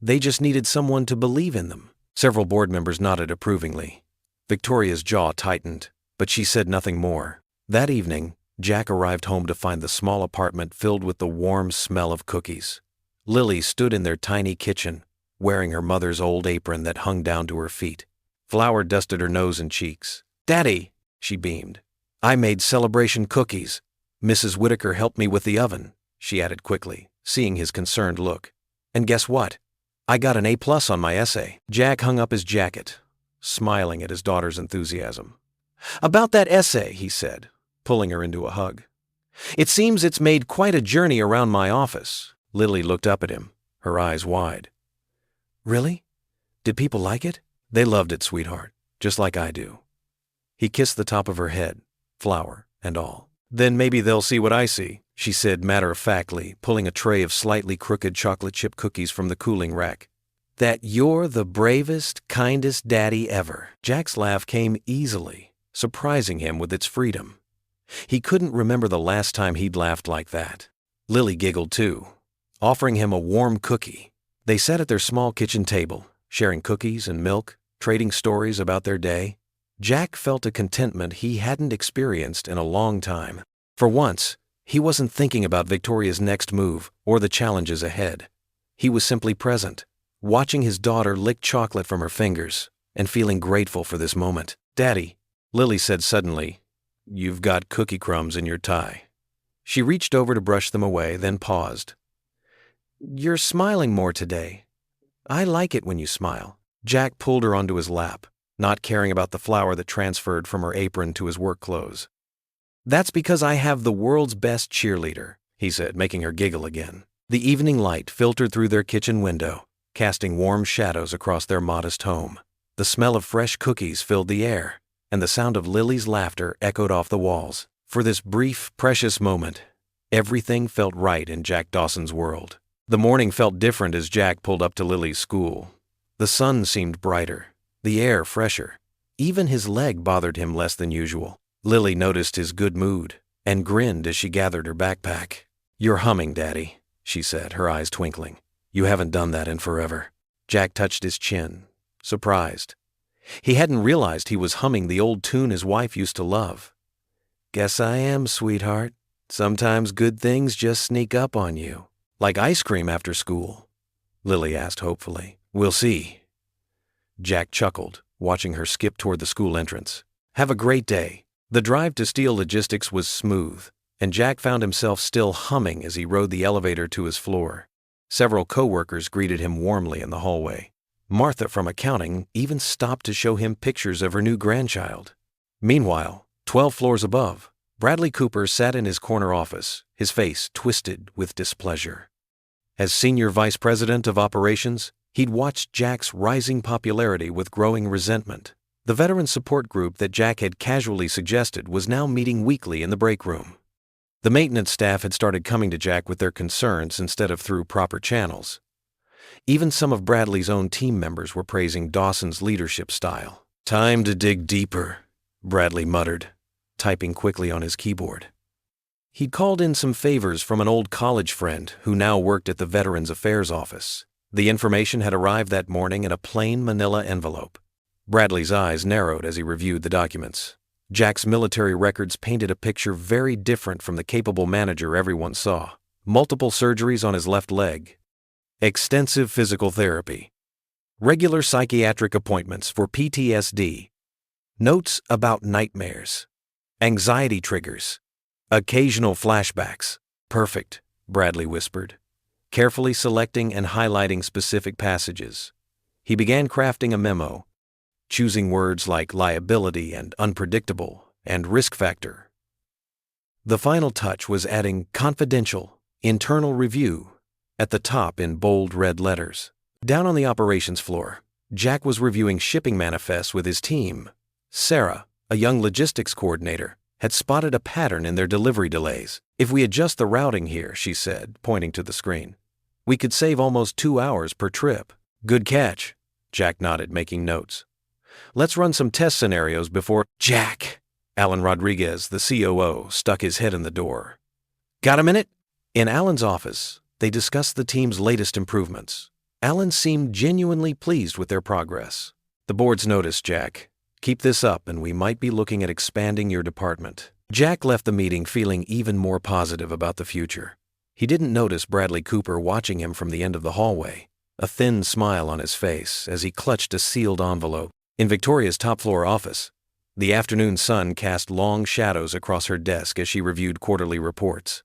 They just needed someone to believe in them." Several board members nodded approvingly. Victoria's jaw tightened, but she said nothing more. That evening, Jack arrived home to find the small apartment filled with the warm smell of cookies. Lily stood in their tiny kitchen, wearing her mother's old apron that hung down to her feet. Flour dusted her nose and cheeks. "Daddy," she beamed, "I made celebration cookies. Mrs. Whitaker helped me with the oven," she added quickly, seeing his concerned look. "And guess what? I got an A+ on my essay." Jack hung up his jacket, smiling at his daughter's enthusiasm. "About that essay," he said, pulling her into a hug. "It seems it's made quite a journey around my office." Lily looked up at him, her eyes wide. "Really? Did people like it?" "They loved it, sweetheart, just like I do." He kissed the top of her head, flour and all. "Then maybe they'll see what I see," she said matter-of-factly, pulling a tray of slightly crooked chocolate chip cookies from the cooling rack. "That you're the bravest, kindest daddy ever." Jack's laugh came easily, surprising him with its freedom. He couldn't remember the last time he'd laughed like that. Lily giggled too, offering him a warm cookie. They sat at their small kitchen table, sharing cookies and milk, trading stories about their day. Jack felt a contentment he hadn't experienced in a long time. For once, He wasn't thinking about Victoria's next move or the challenges ahead. He was simply present, watching his daughter lick chocolate from her fingers and feeling grateful for this moment. "Daddy," Lily said suddenly, "you've got cookie crumbs in your tie." She reached over to brush them away, then paused. "You're smiling more today. I like it when you smile." Jack pulled her onto his lap, not caring about the flour that transferred from her apron to his work clothes. "That's because I have the world's best cheerleader," he said, making her giggle again. The evening light filtered through their kitchen window, casting warm shadows across their modest home. The smell of fresh cookies filled the air, and the sound of Lily's laughter echoed off the walls. For this brief, precious moment, everything felt right in Jack Dawson's world. The morning felt different as Jack pulled up to Lily's school. The sun seemed brighter, the air fresher. Even his leg bothered him less than usual. Lily noticed his good mood and grinned as she gathered her backpack. "You're humming, Daddy," she said, her eyes twinkling. "You haven't done that in forever." Jack touched his chin, surprised. He hadn't realized he was humming the old tune his wife used to love. "Guess I am, sweetheart. Sometimes good things just sneak up on you." "Like ice cream after school?" Lily asked hopefully. "We'll see." Jack chuckled, watching her skip toward the school entrance. "Have a great day." The drive to Steel Logistics was smooth, and Jack found himself still humming as he rode the elevator to his floor. Several co-workers greeted him warmly in the hallway. Martha from accounting even stopped to show him pictures of her new grandchild. Meanwhile, 12 floors above, Bradley Cooper sat in his corner office, his face twisted with displeasure. As Senior Vice President of Operations, he'd watched Jack's rising popularity with growing resentment. The veteran support group that Jack had casually suggested was now meeting weekly in the break room. The maintenance staff had started coming to Jack with their concerns instead of through proper channels. Even some of Bradley's own team members were praising Dawson's leadership style. "Time to dig deeper," Bradley muttered, typing quickly on his keyboard. He'd called in some favors from an old college friend who now worked at the Veterans Affairs office. The information had arrived that morning in a plain manila envelope. Bradley's eyes narrowed as he reviewed the documents. Jack's military records painted a picture very different from the capable manager everyone saw. Multiple surgeries on his left leg, extensive physical therapy, regular psychiatric appointments for PTSD, notes about nightmares, anxiety triggers, occasional flashbacks. "Perfect," Bradley whispered, carefully selecting and highlighting specific passages. He began crafting a memo, choosing words like liability and unpredictable and risk factor. The final touch was adding confidential, internal review at the top in bold red letters. Down on the operations floor, Jack was reviewing shipping manifests with his team. Sarah, a young logistics coordinator, had spotted a pattern in their delivery delays. "If we adjust the routing here," she said, pointing to the screen, "we could save almost 2 hours per trip." "Good catch," Jack nodded, making notes. "Let's run some test scenarios before—" "Jack!" Alan Rodriguez, the COO, stuck his head in the door. "Got a minute?" In Alan's office, they discussed the team's latest improvements. Alan seemed genuinely pleased with their progress. "The board's noticed, Jack. Keep this up and we might be looking at expanding your department." Jack left the meeting feeling even more positive about the future. He didn't notice Bradley Cooper watching him from the end of the hallway, a thin smile on his face as he clutched a sealed envelope. In Victoria's top-floor office, the afternoon sun cast long shadows across her desk as she reviewed quarterly reports.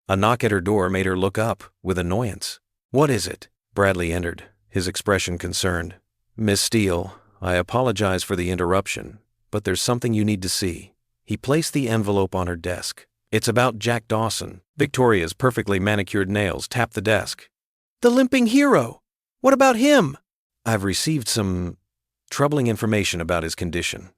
A knock at her door made her look up with annoyance. "What is it?" Bradley entered, his expression concerned. "Miss Steele, I apologize for the interruption, but there's something you need to see." He placed the envelope on her desk. "It's about Jack Dawson." Victoria's perfectly manicured nails tapped the desk. "The limping hero! What about him?" "I've received some troubling information about his condition.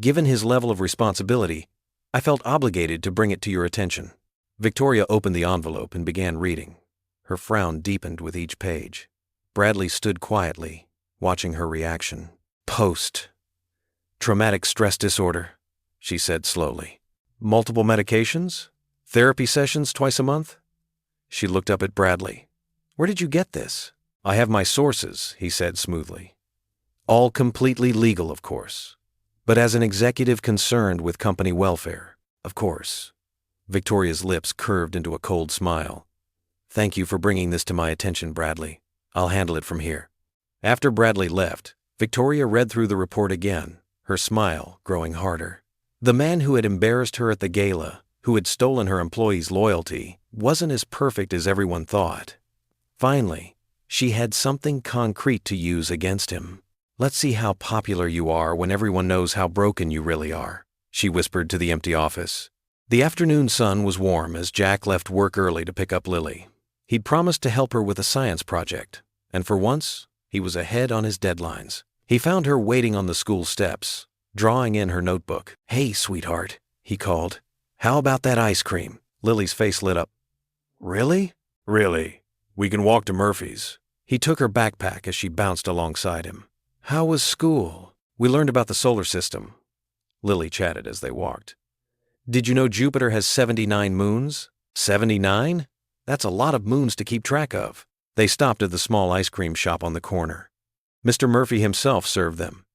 Given his level of responsibility, I felt obligated to bring it to your attention." Victoria opened the envelope and began reading. Her frown deepened with each page. Bradley stood quietly, watching her reaction. "Post-traumatic stress disorder," she said slowly. "Multiple medications? Therapy sessions twice a month?" She looked up at Bradley. "Where did you get this?" "I have my sources," he said smoothly. "All completely legal, of course. But as an executive concerned with company welfare, of course." Victoria's lips curved into a cold smile. "Thank you for bringing this to my attention, Bradley. I'll handle it from here." After Bradley left, Victoria read through the report again, her smile growing harder. The man who had embarrassed her at the gala, who had stolen her employees' loyalty, wasn't as perfect as everyone thought. Finally, she had something concrete to use against him. "Let's see how popular you are when everyone knows how broken you really are," she whispered to the empty office. The afternoon sun was warm as Jack left work early to pick up Lily. He'd promised to help her with a science project, and for once, he was ahead on his deadlines. He found her waiting on the school steps, drawing in her notebook. "Hey, sweetheart," he called. "How about that ice cream?" Lily's face lit up. "Really?" "Really. We can walk to Murphy's." He took her backpack as she bounced alongside him. "How was school?" "We learned about the solar system." Lily chatted as they walked. "Did you know Jupiter has 79 moons?" 79? That's a lot of moons to keep track of. They stopped at the small ice cream shop on the corner. Mr. Murphy himself served them.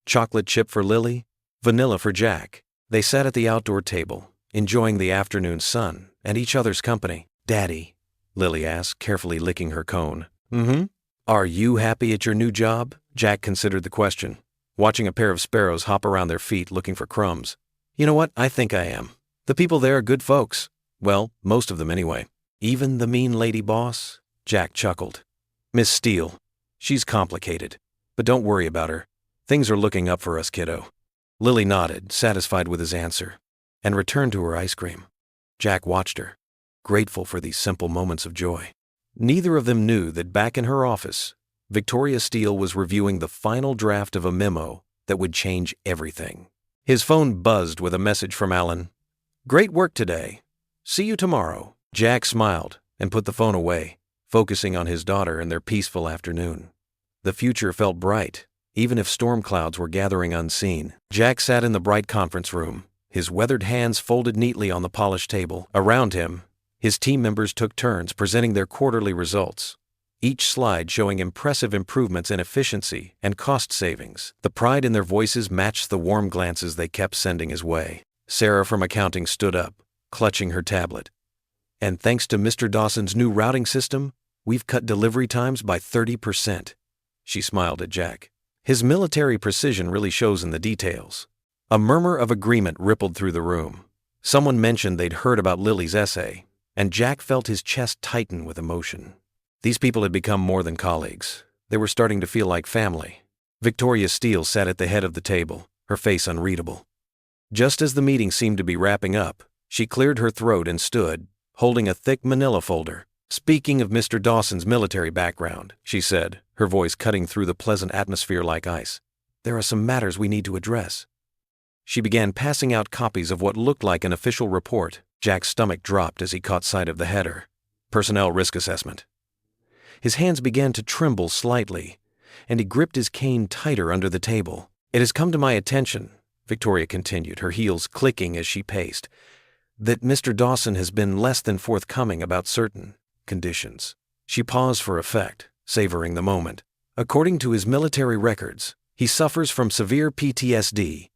Chocolate chip for Lily, vanilla for Jack. They sat at the outdoor table, enjoying the afternoon sun and each other's company. "Daddy," Lily asked, carefully licking her cone. "Mm-hmm. Are you happy at your new job?" Jack considered the question, watching a pair of sparrows hop around their feet looking for crumbs. "You know what? I think I am. The people there are good folks. Well, most of them anyway." "Even the mean lady boss?" Jack chuckled. "Miss Steele. She's complicated. But don't worry about her. Things are looking up for us, kiddo." Lily nodded, satisfied with his answer, and returned to her ice cream. Jack watched her, grateful for these simple moments of joy. Neither of them knew that back in her office, Victoria Steele was reviewing the final draft of a memo that would change everything. His phone buzzed with a message from Alan. "Great work today. See you tomorrow." Jack smiled and put the phone away, focusing on his daughter and their peaceful afternoon. The future felt bright, even if storm clouds were gathering unseen. Jack sat in the bright conference room, his weathered hands folded neatly on the polished table. Around him, his team members took turns presenting their quarterly results, each slide showing impressive improvements in efficiency and cost savings. The pride in their voices matched the warm glances they kept sending his way. Sarah from accounting stood up, clutching her tablet. "And thanks to Mr. Dawson's new routing system, we've cut delivery times by 30%. She smiled at Jack. His military precision really shows in the details. A murmur of agreement rippled through the room. Someone mentioned they'd heard about Lily's essay, and Jack felt his chest tighten with emotion. These people had become more than colleagues. They were starting to feel like family. Victoria Steele sat at the head of the table, her face unreadable. Just as the meeting seemed to be wrapping up, she cleared her throat and stood, holding a thick manila folder. "Speaking of Mr. Dawson's military background," she said, her voice cutting through the pleasant atmosphere like ice, "there are some matters we need to address." She began passing out copies of what looked like an official report. Jack's stomach dropped as he caught sight of the header. Personnel Risk Assessment. His hands began to tremble slightly, and he gripped his cane tighter under the table. "It has come to my attention," Victoria continued, her heels clicking as she paced, "that Mr. Dawson has been less than forthcoming about certain conditions." She paused for effect, savoring the moment. "According to his military records, he suffers from severe PTSD.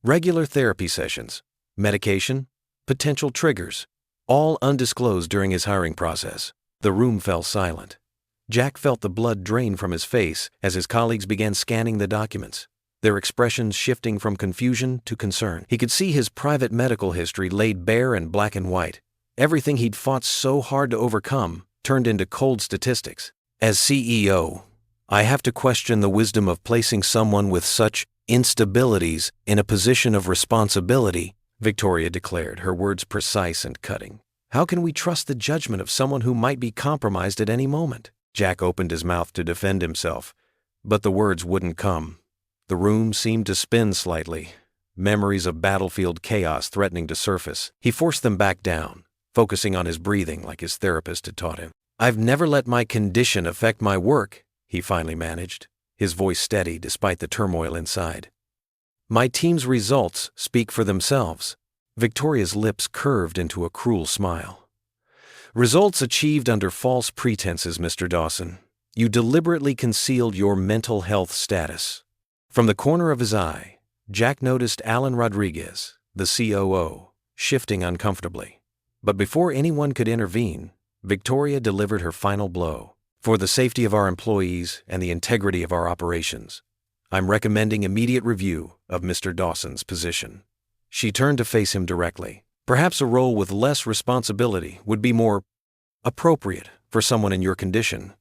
Regular therapy sessions, medication, potential triggers, all undisclosed during his hiring process." The room fell silent. Jack felt the blood drain from his face as his colleagues began scanning the documents, their expressions shifting from confusion to concern. He could see his private medical history laid bare in black and white. Everything he'd fought so hard to overcome turned into cold statistics. "As CEO, I have to question the wisdom of placing someone with such instabilities in a position of responsibility," Victoria declared, her words precise and cutting. "How can we trust the judgment of someone who might be compromised at any moment?" Jack opened his mouth to defend himself, but the words wouldn't come. The room seemed to spin slightly, memories of battlefield chaos threatening to surface. He forced them back down, focusing on his breathing like his therapist had taught him. "I've never let my condition affect my work," he finally managed, his voice steady despite the turmoil inside. "My team's results speak for themselves." Victoria's lips curved into a cruel smile. "Results achieved under false pretenses, Mr. Dawson. You deliberately concealed your mental health status." From the corner of his eye, Jack noticed Alan Rodriguez, the COO, shifting uncomfortably. But before anyone could intervene, Victoria delivered her final blow. For the safety of our employees and the integrity of our operations, I'm recommending immediate review of Mr. Dawson's position. She turned to face him directly. Perhaps a role with less responsibility would be more appropriate for someone in your condition.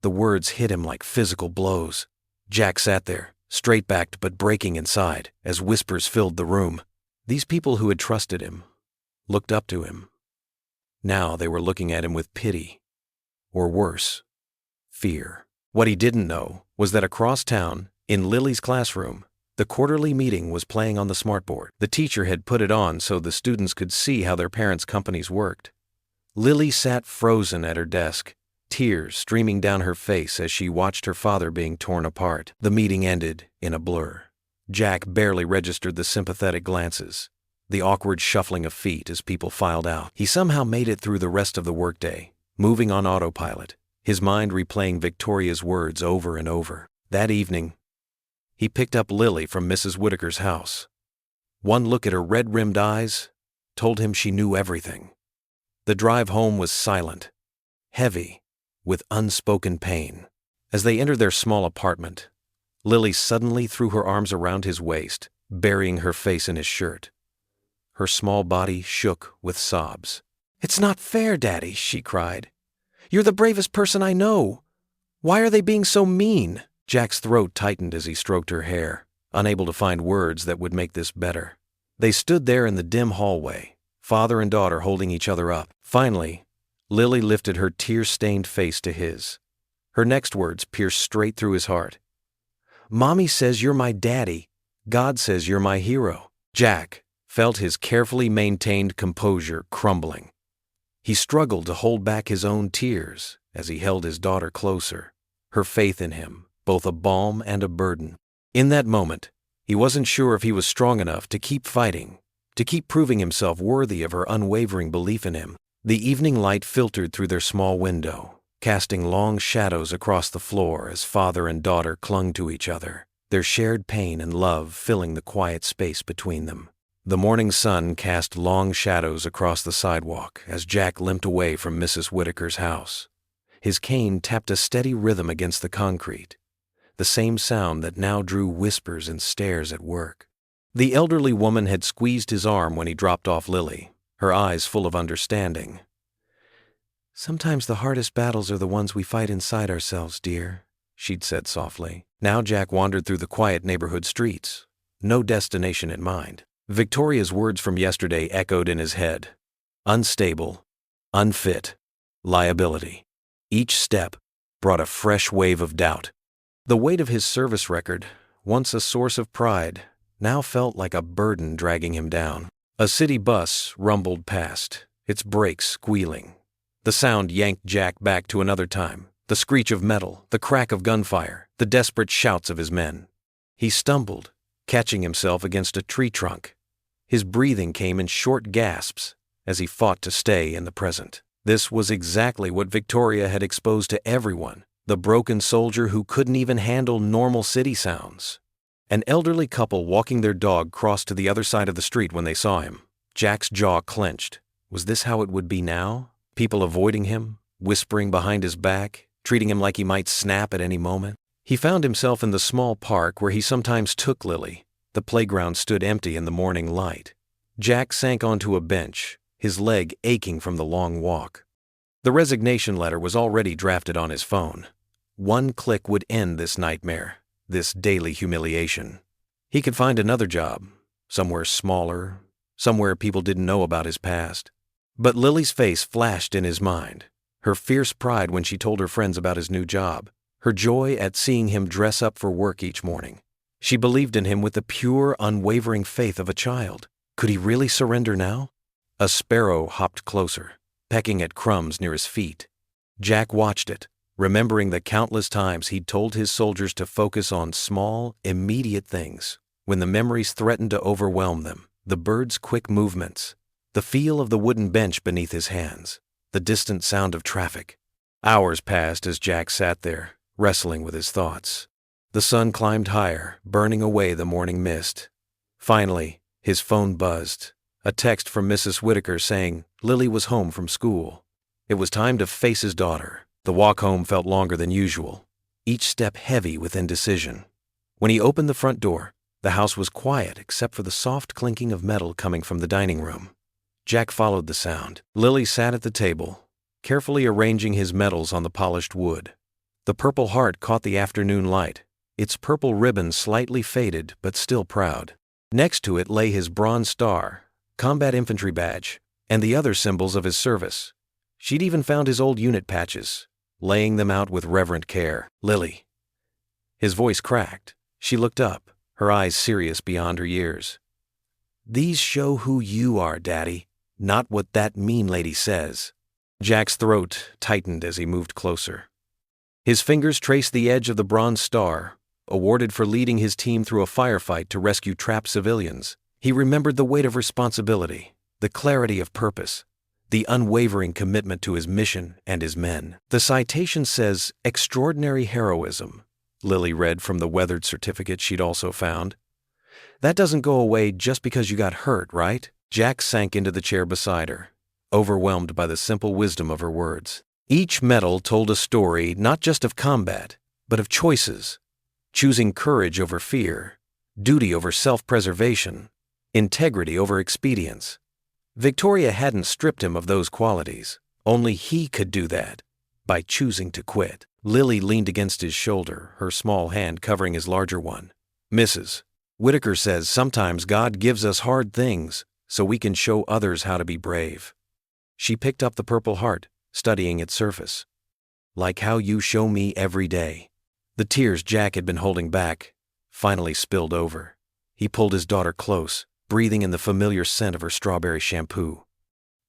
The words hit him like physical blows. Jack sat there, straight-backed but breaking inside, as whispers filled the room. These people who had trusted him, looked up to him. Now they were looking at him with pity, or worse, fear. What he didn't know was that across town, in Lily's classroom, the quarterly meeting was playing on the smartboard. The teacher had put it on so the students could see how their parents' companies worked. Lily sat frozen at her desk, tears streaming down her face as she watched her father being torn apart. The meeting ended in a blur. Jack barely registered the sympathetic glances, the awkward shuffling of feet as people filed out. He somehow made it through the rest of the workday, moving on autopilot, his mind replaying Victoria's words over and over. That evening, he picked up Lily from Mrs. Whitaker's house. One look at her red-rimmed eyes told him she knew everything. The drive home was silent, heavy, with unspoken pain. As they entered their small apartment, Lily suddenly threw her arms around his waist, burying her face in his shirt. Her small body shook with sobs. "It's not fair, Daddy," she cried. "You're the bravest person I know. Why are they being so mean?" Jack's throat tightened as he stroked her hair, unable to find words that would make this better. They stood there in the dim hallway, father and daughter holding each other up. Finally, Lily lifted her tear-stained face to his. Her next words pierced straight through his heart. "Mommy says you're my daddy. God says you're my hero." Jack felt his carefully maintained composure crumbling. He struggled to hold back his own tears as he held his daughter closer, her faith in him both a balm and a burden. In that moment, he wasn't sure if he was strong enough to keep fighting, to keep proving himself worthy of her unwavering belief in him. The evening light filtered through their small window, casting long shadows across the floor as father and daughter clung to each other, their shared pain and love filling the quiet space between them. The morning sun cast long shadows across the sidewalk as Jack limped away from Mrs. Whitaker's house. His cane tapped a steady rhythm against the concrete, the same sound that now drew whispers and stares at work. The elderly woman had squeezed his arm when he dropped off Lily, her eyes full of understanding. "Sometimes the hardest battles are the ones we fight inside ourselves, dear," she'd said softly. Now Jack wandered through the quiet neighborhood streets, no destination in mind. Victoria's words from yesterday echoed in his head. Unstable, unfit, liability. Each step brought a fresh wave of doubt. The weight of his service record, once a source of pride, now felt like a burden dragging him down. A city bus rumbled past, its brakes squealing. The sound yanked Jack back to another time, the screech of metal, the crack of gunfire, the desperate shouts of his men. He stumbled, catching himself against a tree trunk. His breathing came in short gasps as he fought to stay in the present. This was exactly what Victoria had exposed to everyone, the broken soldier who couldn't even handle normal city sounds. An elderly couple walking their dog crossed to the other side of the street when they saw him. Jack's jaw clenched. Was this how it would be now? People avoiding him, whispering behind his back, treating him like he might snap at any moment? He found himself in the small park where he sometimes took Lily. The playground stood empty in the morning light. Jack sank onto a bench, his leg aching from the long walk. The resignation letter was already drafted on his phone. One click would end this nightmare, this daily humiliation. He could find another job, somewhere smaller, somewhere people didn't know about his past. But Lily's face flashed in his mind, her fierce pride when she told her friends about his new job, her joy at seeing him dress up for work each morning. She believed in him with the pure, unwavering faith of a child. Could he really surrender now? A sparrow hopped closer, pecking at crumbs near his feet. Jack watched it, remembering the countless times he'd told his soldiers to focus on small, immediate things. When the memories threatened to overwhelm them, the bird's quick movements, the feel of the wooden bench beneath his hands, the distant sound of traffic. Hours passed as Jack sat there, wrestling with his thoughts. The sun climbed higher, burning away the morning mist. Finally, his phone buzzed, A text from Mrs. Whitaker saying Lily was home from school. It was time to face his daughter. The walk home felt longer than usual, each step heavy with indecision. When he opened the front door, the house was quiet except for the soft clinking of metal coming from the dining room. Jack followed the sound. Lily sat at the table, carefully arranging his medals on the polished wood. The Purple Heart caught the afternoon light, its purple ribbon slightly faded but still proud. Next to it lay his Bronze Star, combat infantry badge, and the other symbols of his service. She'd even found his old unit patches, laying them out with reverent care. "Lily." His voice cracked. She looked up, her eyes serious beyond her years. "These show who you are, Daddy, not what that mean lady says." Jack's throat tightened as he moved closer. His fingers traced the edge of the Bronze Star, awarded for leading his team through a firefight to rescue trapped civilians. He remembered the weight of responsibility, the clarity of purpose, the unwavering commitment to his mission and his men. The citation says, "Extraordinary heroism," Lily read from the weathered certificate she'd also found. "That doesn't go away just because you got hurt, right?" Jack sank into the chair beside her, overwhelmed by the simple wisdom of her words. Each medal told a story not just of combat, but of choices, choosing courage over fear, duty over self-preservation, integrity over expedience. Victoria hadn't stripped him of those qualities. Only he could do that, by choosing to quit. Lily leaned against his shoulder, her small hand covering his larger one. "Mrs. Whitaker says sometimes God gives us hard things so we can show others how to be brave." She picked up the Purple Heart, studying its surface. "Like how you show me every day." The tears Jack had been holding back finally spilled over. He pulled his daughter close, breathing in the familiar scent of her strawberry shampoo.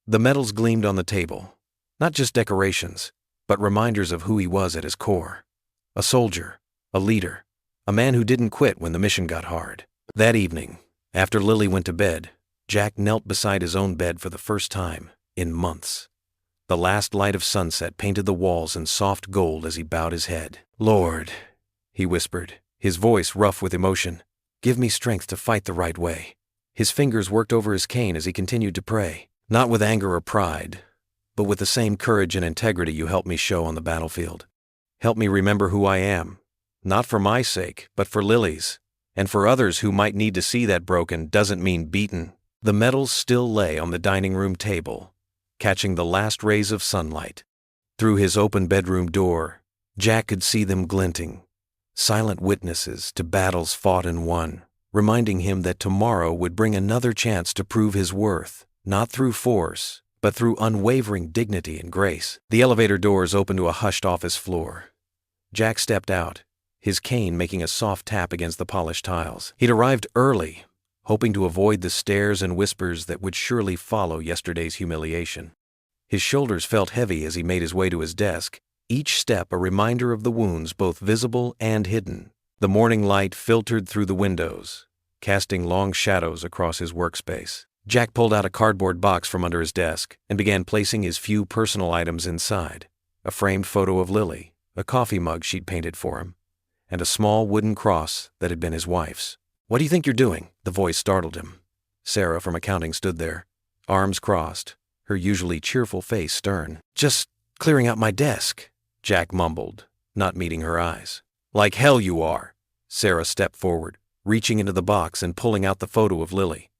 The medals gleamed on the table, not just decorations, but reminders of who he was at his core. A soldier, a leader, a man who didn't quit when the mission got hard. That evening, after Lily went to bed, Jack knelt beside his own bed for the first time in months. The last light of sunset painted the walls in soft gold as he bowed his head. "Lord," he whispered, his voice rough with emotion, "give me strength to fight the right way." His fingers worked over his cane as he continued to pray, not with anger or pride, but with the same courage and integrity you helped me show on the battlefield. Help me remember who I am, not for my sake, but for Lily's, and for others who might need to see that broken doesn't mean beaten. The medals still lay on the dining room table, catching the last rays of sunlight. Through his open bedroom door, Jack could see them glinting, silent witnesses to battles fought and won, reminding him that tomorrow would bring another chance to prove his worth, not through force, but through unwavering dignity and grace. The elevator doors opened to a hushed office floor. Jack stepped out, his cane making a soft tap against the polished tiles. He'd arrived early, hoping to avoid the stares and whispers that would surely follow yesterday's humiliation. His shoulders felt heavy as he made his way to his desk, each step a reminder of the wounds both visible and hidden. The morning light filtered through the windows, casting long shadows across his workspace. Jack pulled out a cardboard box from under his desk and began placing his few personal items inside: a framed photo of Lily, a coffee mug she'd painted for him, and a small wooden cross that had been his wife's. "What do you think you're doing?" The voice startled him. Sarah from accounting stood there, arms crossed, her usually cheerful face stern. "Just clearing out my desk," Jack mumbled, not meeting her eyes. "Like hell you are." Sarah stepped forward, reaching into the box and pulling out the photo of Lily.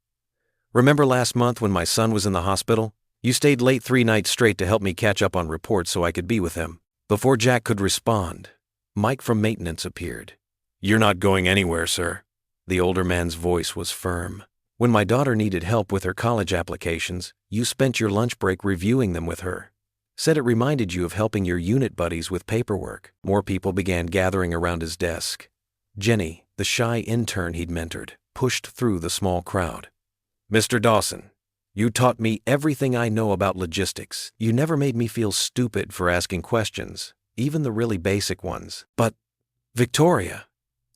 "Remember last month when my son was in the hospital? You stayed late 3 nights straight to help me catch up on reports so I could be with him." Before Jack could respond, Mike from maintenance appeared. "You're not going anywhere, sir." The older man's voice was firm. "When my daughter needed help with her college applications, you spent your lunch break reviewing them with her. Said it reminded you of helping your unit buddies with paperwork." More people began gathering around his desk. Jenny, the shy intern he'd mentored, pushed through the small crowd. "Mr. Dawson, you taught me everything I know about logistics. You never made me feel stupid for asking questions, even the really basic ones. But, Victoria,"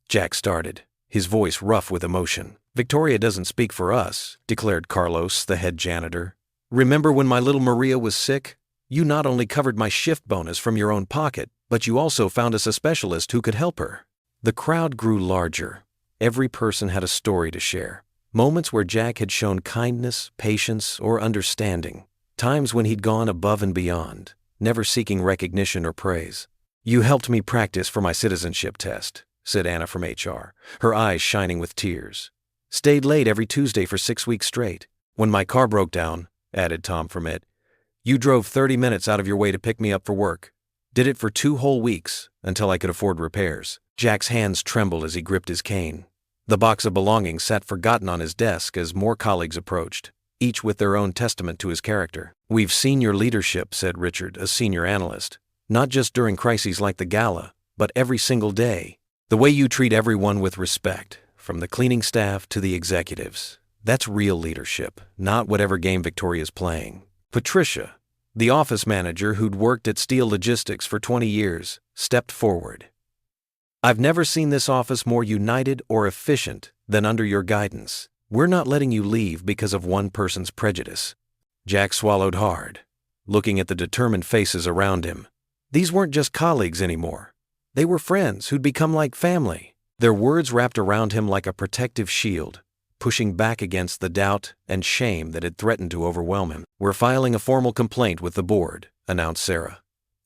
Jack started, his voice rough with emotion. "Victoria doesn't speak for us," declared Carlos, the head janitor. "Remember when my little Maria was sick? You not only covered my shift bonus from your own pocket, but you also found us a specialist who could help her." The crowd grew larger. Every person had a story to share. Moments where Jack had shown kindness, patience, or understanding. Times when he'd gone above and beyond, never seeking recognition or praise. "You helped me practice for my citizenship test," said Anna from HR, her eyes shining with tears. "Stayed late every Tuesday for 6 weeks straight. When my car broke down," added Tom from it, "you drove 30 minutes out of your way to pick me up for work. Did it for 2 whole weeks, until I could afford repairs." Jack's hands trembled as he gripped his cane. The box of belongings sat forgotten on his desk as more colleagues approached, each with their own testament to his character. "We've seen your leadership," said Richard, a senior analyst, "not just during crises like the gala, but every single day. The way you treat everyone with respect, from the cleaning staff to the executives. That's real leadership, not whatever game Victoria's playing." Patricia, the office manager who'd worked at Steel Logistics for 20 years, stepped forward. "I've never seen this office more united or efficient than under your guidance. We're not letting you leave because of one person's prejudice." Jack swallowed hard, looking at the determined faces around him. These weren't just colleagues anymore. They were friends who'd become like family. Their words wrapped around him like a protective shield, pushing back against the doubt and shame that had threatened to overwhelm him. "We're filing a formal complaint with the board," announced Sarah.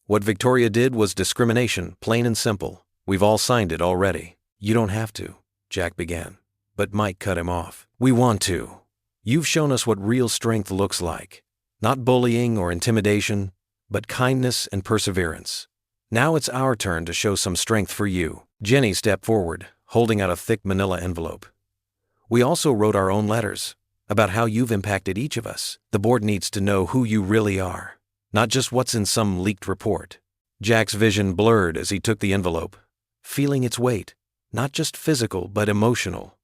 "What Victoria did was discrimination, plain and simple. We've all signed it already." "You don't have to," Jack began, but Mike cut him off. "We want to. You've shown us what real strength looks like. Not bullying or intimidation, but kindness and perseverance. Now it's our turn to show some strength for you." Jenny stepped forward, holding out a thick manila envelope. "We also wrote our own letters about how you've impacted each of us. The board needs to know who you really are, not just what's in some leaked report." Jack's vision blurred as he took the envelope, feeling its weight, not just physical but emotional.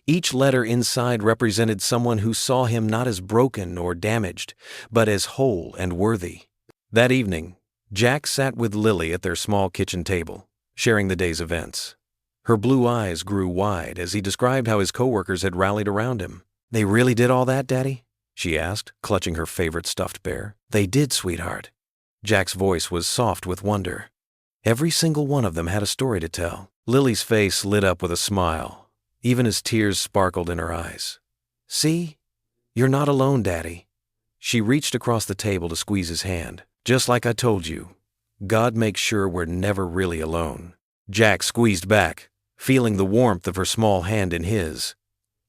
Each letter inside represented someone who saw him not as broken or damaged, but as whole and worthy. That evening, Jack sat with Lily at their small kitchen table, sharing the day's events. Her blue eyes grew wide as he described how his coworkers had rallied around him. "They really did all that, Daddy?" she asked, clutching her favorite stuffed bear. "They did, sweetheart." Jack's voice was soft with wonder. Every single one of them had a story to tell. Lily's face lit up with a smile, even as tears sparkled in her eyes. "See? You're not alone, Daddy." She reached across the table to squeeze his hand. "Just like I told you, God makes sure we're never really alone." Jack squeezed back, feeling the warmth of her small hand in his.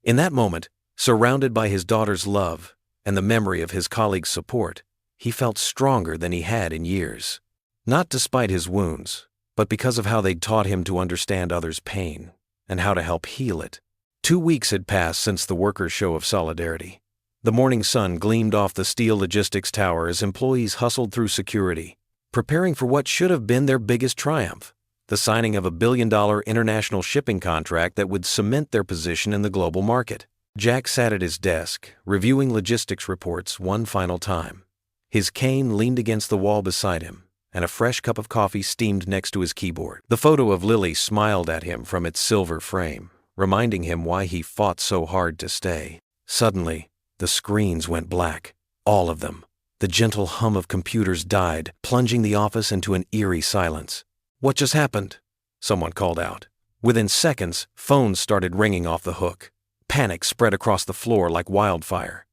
In that moment, surrounded by his daughter's love and the memory of his colleagues' support, he felt stronger than he had in years. Not despite his wounds, but because of how they'd taught him to understand others' pain and how to help heal it. 2 weeks had passed since the workers' show of solidarity. The morning sun gleamed off the Steel Logistics Tower as employees hustled through security, preparing for what should have been their biggest triumph, the signing of a billion-dollar international shipping contract that would cement their position in the global market. Jack sat at his desk, reviewing logistics reports one final time. His cane leaned against the wall beside him, and a fresh cup of coffee steamed next to his keyboard. The photo of Lily smiled at him from its silver frame, reminding him why he fought so hard to stay. Suddenly, the screens went black. All of them. The gentle hum of computers died, plunging the office into an eerie silence. "What just happened?" someone called out. Within seconds, phones started ringing off the hook. Panic spread across the floor like wildfire.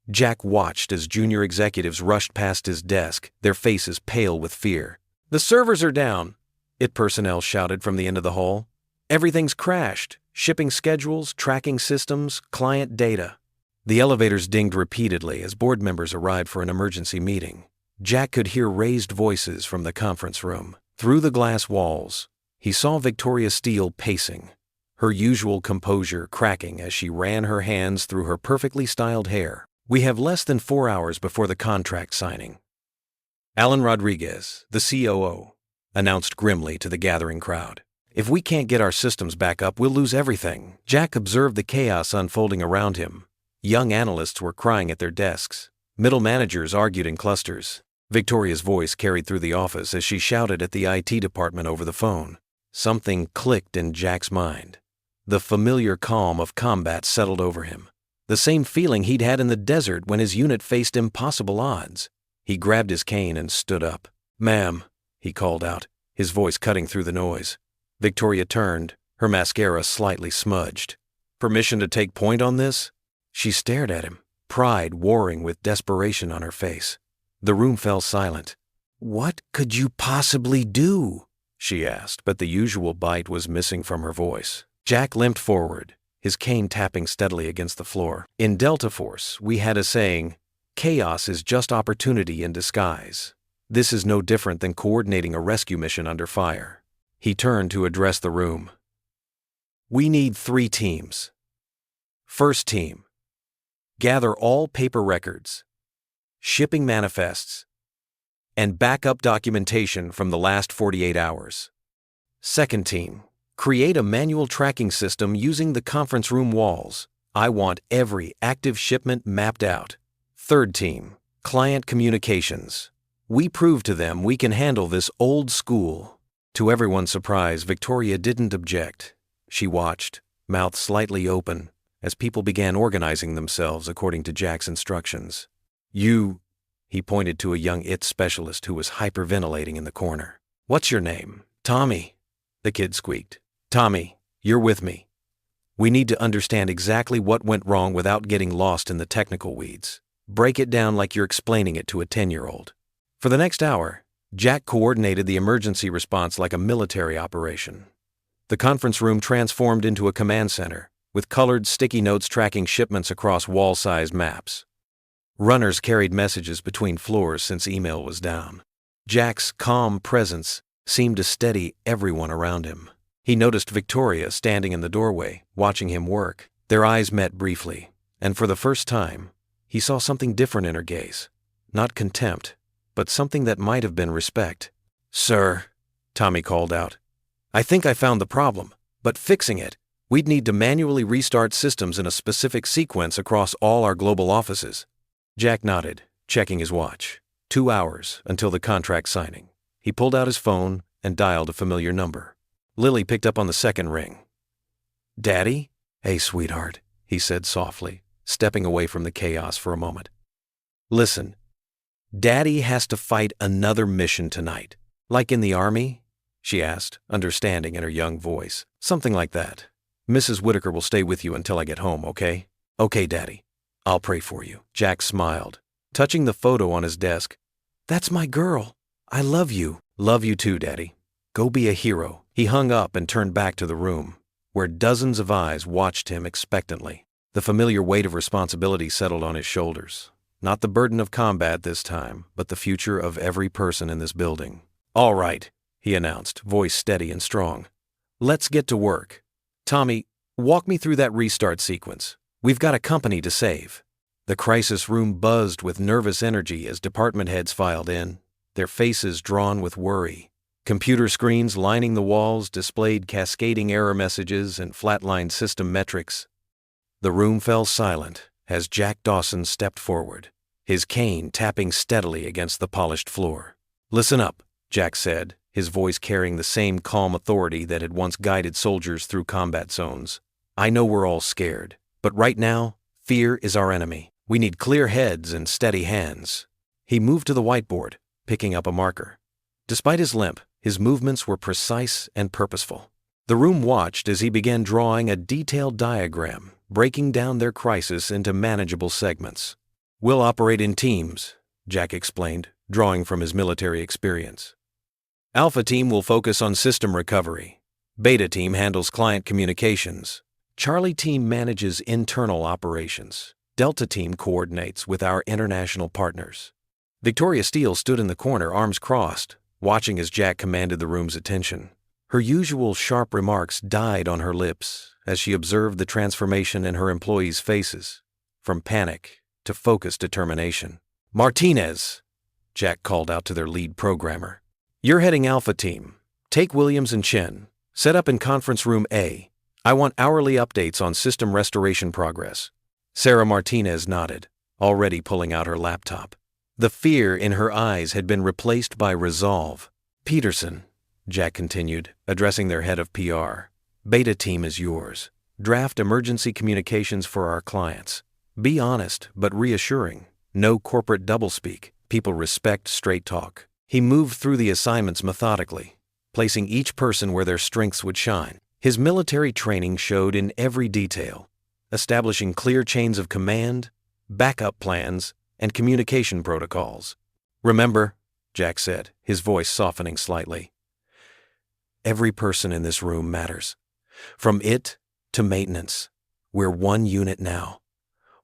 Jack watched as junior executives rushed past his desk, their faces pale with fear. "The servers are down," IT personnel shouted from the end of the hall. "Everything's crashed. Shipping schedules, tracking systems, client data." The elevators dinged repeatedly as board members arrived for an emergency meeting. Jack could hear raised voices from the conference room. Through the glass walls, he saw Victoria Steele pacing, her usual composure cracking as she ran her hands through her perfectly styled hair. "We have less than 4 hours before the contract signing." Alan Rodriguez, the COO, announced grimly to the gathering crowd. "If we can't get our systems back up, we'll lose everything." Jack observed the chaos unfolding around him. Young analysts were crying at their desks. Middle managers argued in clusters. Victoria's voice carried through the office as she shouted at the IT department over the phone. Something clicked in Jack's mind. The familiar calm of combat settled over him. The same feeling he'd had in the desert when his unit faced impossible odds. He grabbed his cane and stood up. "Ma'am," he called out, his voice cutting through the noise. Victoria turned, her mascara slightly smudged. Permission to take point on this?" She stared at him, pride warring with desperation on her face. The room fell silent. "What could you possibly do?" she asked, but the usual bite was missing from her voice. Jack limped forward, his cane tapping steadily against the floor. "In Delta Force, we had a saying, 'Chaos is just opportunity in disguise.' This is no different than coordinating a rescue mission under fire." He turned to address the room. "We need 3 teams. First team, gather all paper records, shipping manifests, and backup documentation from the last 48 hours. Second team, create a manual tracking system using the conference room walls. I want every active shipment mapped out. Third team, client communications. We proved to them we can handle this old school." To everyone's surprise, Victoria didn't object. She watched, mouth slightly open, as people began organizing themselves according to Jack's instructions. He pointed to a young IT specialist who was hyperventilating in the corner. "What's your name?" "Tommy," the kid squeaked. "Tommy, you're with me. We need to understand exactly what went wrong without getting lost in the technical weeds. Break it down like you're explaining it to a 10-year-old. For the next hour, Jack coordinated the emergency response like a military operation. The conference room transformed into a command center, with colored sticky notes tracking shipments across wall-sized maps. Runners carried messages between floors since email was down. Jack's calm presence seemed to steady everyone around him. He noticed Victoria standing in the doorway, watching him work. Their eyes met briefly, and for the first time, he saw something different in her gaze. Not contempt, but something that might have been respect. "Sir," Tommy called out, "I think I found the problem, but fixing it, we'd need to manually restart systems in a specific sequence across all our global offices." Jack nodded, checking his watch. 2 hours until the contract signing. He pulled out his phone and dialed a familiar number. Lily picked up on the second ring. "Daddy?" "Hey, sweetheart," he said softly, stepping away from the chaos for a moment. "Listen, Daddy has to fight another mission tonight." "Like in the army?" she asked, understanding in her young voice. "Something like that. Mrs. Whitaker will stay with you until I get home, okay?" "Okay, Daddy. I'll pray for you." Jack smiled, touching the photo on his desk. "That's my girl. I love you." "Love you too, Daddy. Go be a hero." He hung up and turned back to the room, where dozens of eyes watched him expectantly. The familiar weight of responsibility settled on his shoulders. Not the burden of combat this time, but the future of every person in this building. "All right," he announced, voice steady and strong. "Let's get to work. Tommy, walk me through that restart sequence. We've got a company to save." The crisis room buzzed with nervous energy as department heads filed in, their faces drawn with worry. Computer screens lining the walls displayed cascading error messages and flatlined system metrics. The room fell silent as Jack Dawson stepped forward, his cane tapping steadily against the polished floor. "Listen up," Jack said, his voice carrying the same calm authority that had once guided soldiers through combat zones. "I know we're all scared, but right now, fear is our enemy. We need clear heads and steady hands." He moved to the whiteboard, picking up a marker. Despite his limp, his movements were precise and purposeful. The room watched as he began drawing a detailed diagram, breaking down their crisis into manageable segments. "We'll operate in teams," Jack explained, drawing from his military experience. "Alpha Team will focus on system recovery. Beta Team handles client communications. Charlie Team manages internal operations. Delta Team coordinates with our international partners." Victoria Steele stood in the corner, arms crossed, watching as Jack commanded the room's attention. Her usual sharp remarks died on her lips as she observed the transformation in her employees' faces, from panic to focused determination. "Martinez," Jack called out to their lead programmer. "You're heading Alpha Team. Take Williams and Chen. Set up in Conference Room A. I want hourly updates on system restoration progress." Sarah Martinez nodded, already pulling out her laptop. The fear in her eyes had been replaced by resolve. "Peterson," Jack continued, addressing their head of PR. "Beta Team is yours. Draft emergency communications for our clients. Be honest but reassuring. No corporate doublespeak. People respect straight talk." He moved through the assignments methodically, placing each person where their strengths would shine. His military training showed in every detail, establishing clear chains of command, backup plans, and communication protocols. "Remember," Jack said, his voice softening slightly, "every person in this room matters. From it to maintenance. We're one unit now.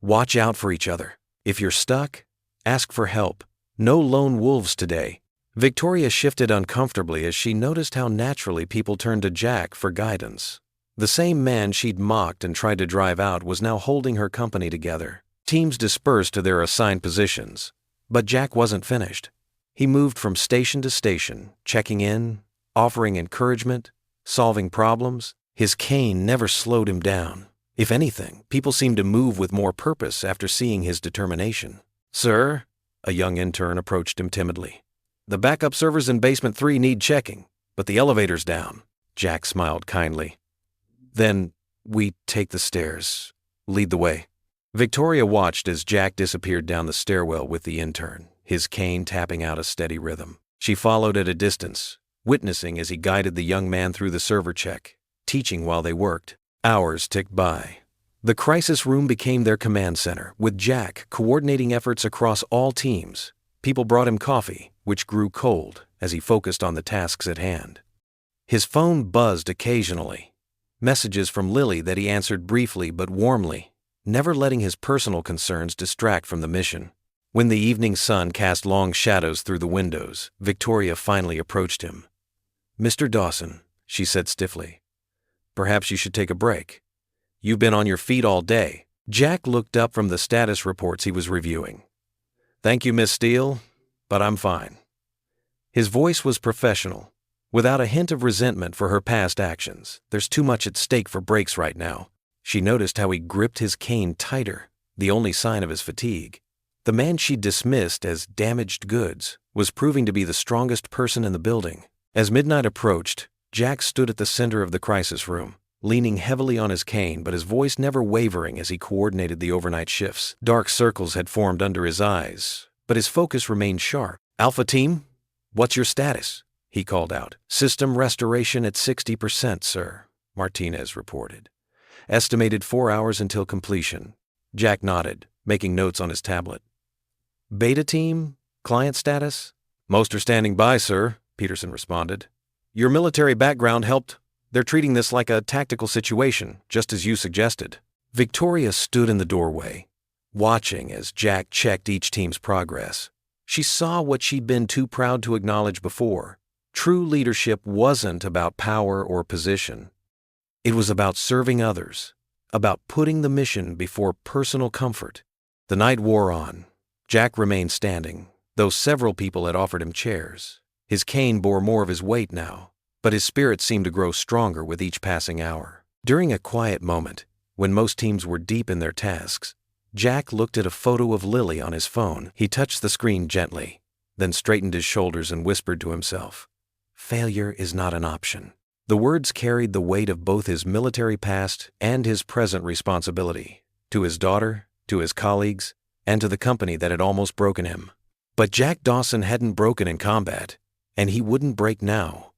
Watch out for each other. If you're stuck, ask for help. No lone wolves today." Victoria shifted uncomfortably as she noticed how naturally people turned to Jack for guidance. The same man she'd mocked and tried to drive out was now holding her company together. Teams dispersed to their assigned positions, but Jack wasn't finished. He moved from station to station, checking in, offering encouragement, solving problems. His cane never slowed him down. If anything, people seemed to move with more purpose after seeing his determination. "Sir," a young intern approached him timidly, "the backup servers in basement 3 need checking, but the elevator's down." Jack smiled kindly. "Then we take the stairs. Lead the way." Victoria watched as Jack disappeared down the stairwell with the intern, his cane tapping out a steady rhythm. She followed at a distance, witnessing as he guided the young man through the server check, teaching while they worked. Hours ticked by. The crisis room became their command center, with Jack coordinating efforts across all teams. People brought him coffee, which grew cold as he focused on the tasks at hand. His phone buzzed occasionally, messages from Lily that he answered briefly but warmly, never letting his personal concerns distract from the mission. When the evening sun cast long shadows through the windows, Victoria finally approached him. "Mr. Dawson," she said stiffly, "perhaps you should take a break. You've been on your feet all day." Jack looked up from the status reports he was reviewing. "Thank you, Miss Steele, but I'm fine." His voice was professional, without a hint of resentment for her past actions. "There's too much at stake for breaks right now." She noticed how he gripped his cane tighter, the only sign of his fatigue. The man she'd dismissed as damaged goods was proving to be the strongest person in the building. As midnight approached, Jack stood at the center of the crisis room, leaning heavily on his cane but his voice never wavering as he coordinated the overnight shifts. Dark circles had formed under his eyes, but his focus remained sharp. "Alpha Team, what's your status?" he called out. "System restoration at 60%, sir," Martinez reported. "Estimated 4 hours until completion." Jack nodded, making notes on his tablet. "Beta Team, client status?" "Most are standing by, sir," Peterson responded. "Your military background helped. They're treating this like a tactical situation, just as you suggested." Victoria stood in the doorway, watching as Jack checked each team's progress. She saw what she'd been too proud to acknowledge before. True leadership wasn't about power or position. It was about serving others, about putting the mission before personal comfort. The night wore on. Jack remained standing, though several people had offered him chairs. His cane bore more of his weight now, but his spirit seemed to grow stronger with each passing hour. During a quiet moment, when most teams were deep in their tasks, Jack looked at a photo of Lily on his phone. He touched the screen gently, then straightened his shoulders and whispered to himself, "Failure is not an option." The words carried the weight of both his military past and his present responsibility, to his daughter, to his colleagues, and to the company that had almost broken him. But Jack Dawson hadn't broken in combat, and he wouldn't break now.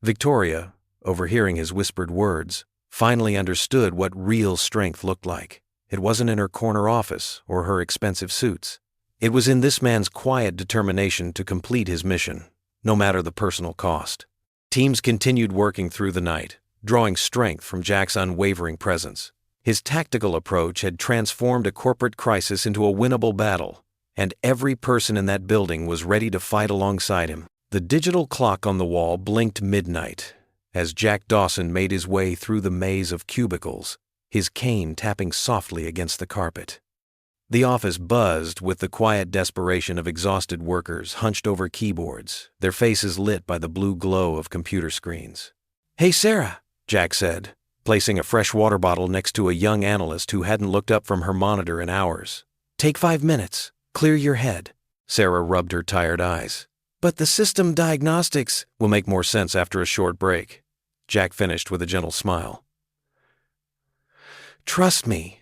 Victoria, overhearing his whispered words, finally understood what real strength looked like. It wasn't in her corner office or her expensive suits. It was in this man's quiet determination to complete his mission, no matter the personal cost. Teams continued working through the night, drawing strength from Jack's unwavering presence. His tactical approach had transformed a corporate crisis into a winnable battle, and every person in that building was ready to fight alongside him. The digital clock on the wall blinked midnight as Jack Dawson made his way through the maze of cubicles, his cane tapping softly against the carpet. The office buzzed with the quiet desperation of exhausted workers hunched over keyboards, their faces lit by the blue glow of computer screens. "Hey, Sarah," Jack said, placing a fresh water bottle next to a young analyst who hadn't looked up from her monitor in hours. "Take 5 minutes. Clear your head." Sarah rubbed her tired eyes. "But the system diagnostics will make more sense after a short break," Jack finished with a gentle smile. "Trust me,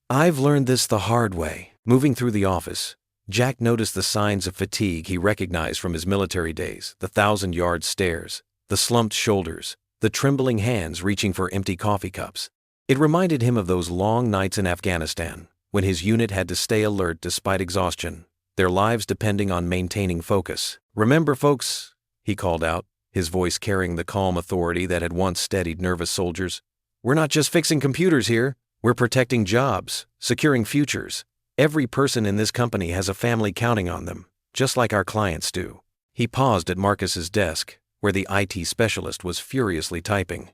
I've learned this the hard way." Moving through the office, Jack noticed the signs of fatigue he recognized from his military days, the 1,000-yard stares, the slumped shoulders, the trembling hands reaching for empty coffee cups. It reminded him of those long nights in Afghanistan, when his unit had to stay alert despite exhaustion, their lives depending on maintaining focus. "Remember, folks," he called out, his voice carrying the calm authority that had once steadied nervous soldiers. "We're not just fixing computers here. We're protecting jobs, securing futures. Every person in this company has a family counting on them, just like our clients do." He paused at Marcus's desk, where the IT specialist was furiously typing.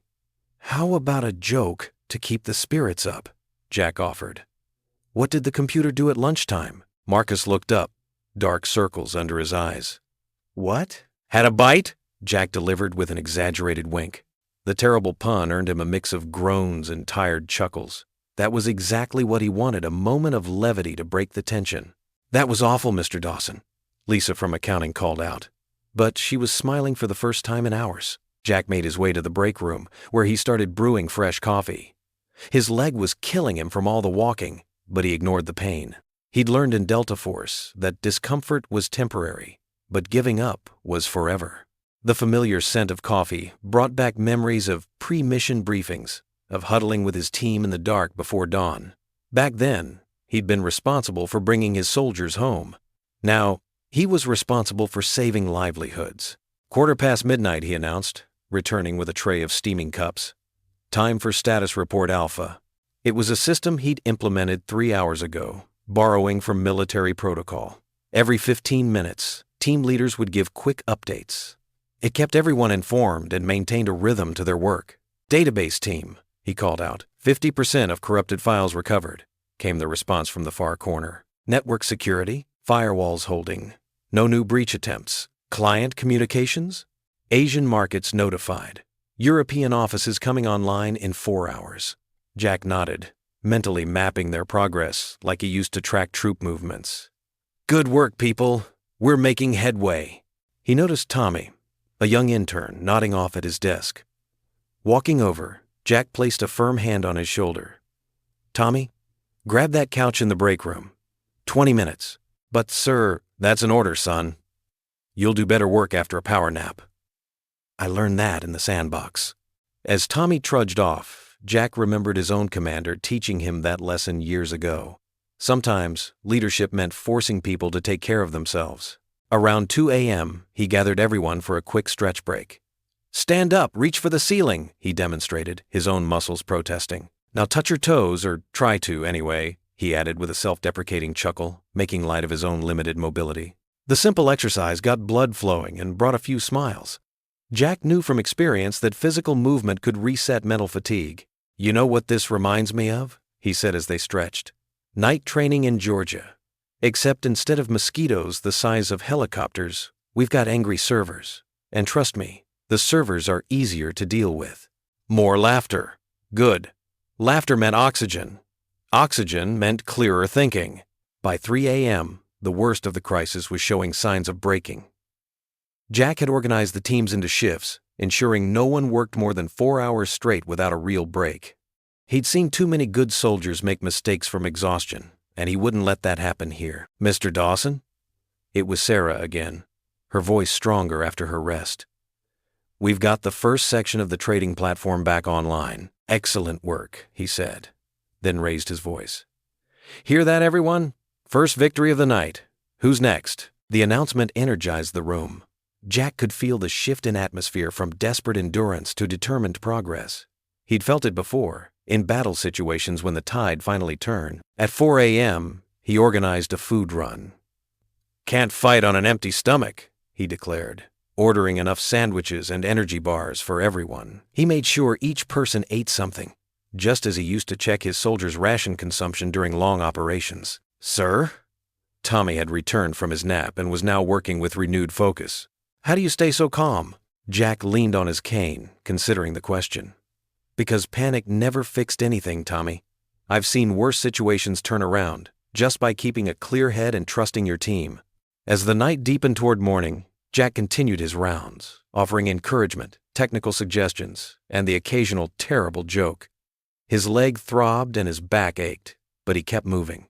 "How about a joke to keep the spirits up?" Jack offered. "What did the computer do at lunchtime?" Marcus looked up, dark circles under his eyes. "What? Had a bite?" Jack delivered with an exaggerated wink. The terrible pun earned him a mix of groans and tired chuckles. That was exactly what he wanted, a moment of levity to break the tension. "That was awful, Mr. Dawson," Lisa from accounting called out. But she was smiling for the first time in hours. Jack made his way to the break room, where he started brewing fresh coffee. His leg was killing him from all the walking, but he ignored the pain. He'd learned in Delta Force that discomfort was temporary, but giving up was forever. The familiar scent of coffee brought back memories of pre-mission briefings, of huddling with his team in the dark before dawn. Back then, he'd been responsible for bringing his soldiers home. Now, he was responsible for saving livelihoods. "1:15 he announced, returning with a tray of steaming cups. "Time for status report Alpha." It was a system he'd implemented 3 hours ago, borrowing from military protocol. Every 15 minutes, team leaders would give quick updates. It kept everyone informed and maintained a rhythm to their work. "Database team," he called out. 50% of corrupted files recovered, came the response from the far corner. "Network security, firewalls holding. No new breach attempts. Client communications? Asian markets notified. European offices coming online in 4 hours." Jack nodded, mentally mapping their progress like he used to track troop movements. "Good work, people. We're making headway." He noticed Tommy, a young intern, nodding off at his desk. Walking over, Jack placed a firm hand on his shoulder. "Tommy, grab that couch in the break room. 20 minutes. "But, sir, that's an order, son. You'll do better work after a power nap." "I learned that in the sandbox." As Tommy trudged off, Jack remembered his own commander teaching him that lesson years ago. Sometimes, leadership meant forcing people to take care of themselves. Around 2 a.m., he gathered everyone for a quick stretch break. "Stand up, reach for the ceiling," he demonstrated, his own muscles protesting. "Now touch your toes, or try to anyway," he added with a self-deprecating chuckle, making light of his own limited mobility. The simple exercise got blood flowing and brought a few smiles. Jack knew from experience that physical movement could reset mental fatigue. "You know what this reminds me of?" he said as they stretched. "Night training in Georgia. Except instead of mosquitoes the size of helicopters, we've got angry servers. And trust me, the servers are easier to deal with." More laughter. Good. Laughter meant oxygen. Oxygen meant clearer thinking. By 3 a.m., the worst of the crisis was showing signs of breaking. Jack had organized the teams into shifts, ensuring no one worked more than 4 hours straight without a real break. He'd seen too many good soldiers make mistakes from exhaustion, and he wouldn't let that happen here. "Mr. Dawson?" It was Sarah again, her voice stronger after her rest. "We've got the first section of the trading platform back online. Excellent work," he said, then raised his voice. "Hear that, everyone? First victory of the night. Who's next?" The announcement energized the room. Jack could feel the shift in atmosphere from desperate endurance to determined progress. He'd felt it before, in battle situations when the tide finally turned. At 4 a.m., he organized a food run. "Can't fight on an empty stomach," he declared, ordering enough sandwiches and energy bars for everyone. He made sure each person ate something, just as he used to check his soldiers' ration consumption during long operations. "Sir?" Tommy had returned from his nap and was now working with renewed focus. "How do you stay so calm?" Jack leaned on his cane, considering the question. "Because panic never fixed anything, Tommy. I've seen worse situations turn around, just by keeping a clear head and trusting your team." As the night deepened toward morning, Jack continued his rounds, offering encouragement, technical suggestions, and the occasional terrible joke. His leg throbbed and his back ached, but he kept moving.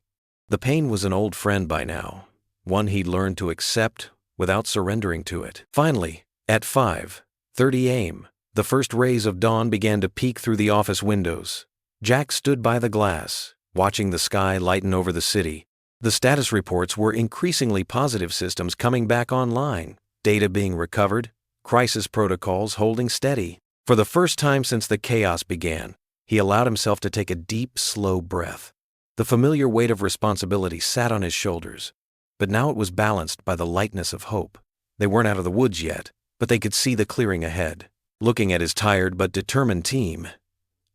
The pain was an old friend by now, one he'd learned to accept without surrendering to it. Finally, at 5:30 a.m., The first rays of dawn began to peek through the office windows. Jack stood by the glass, watching the sky lighten over the city. The status reports were increasingly positive, systems coming back online, data being recovered, crisis protocols holding steady. For the first time since the chaos began, he allowed himself to take a deep, slow breath. The familiar weight of responsibility sat on his shoulders, but now it was balanced by the lightness of hope. They weren't out of the woods yet, but they could see the clearing ahead. Looking at his tired but determined team,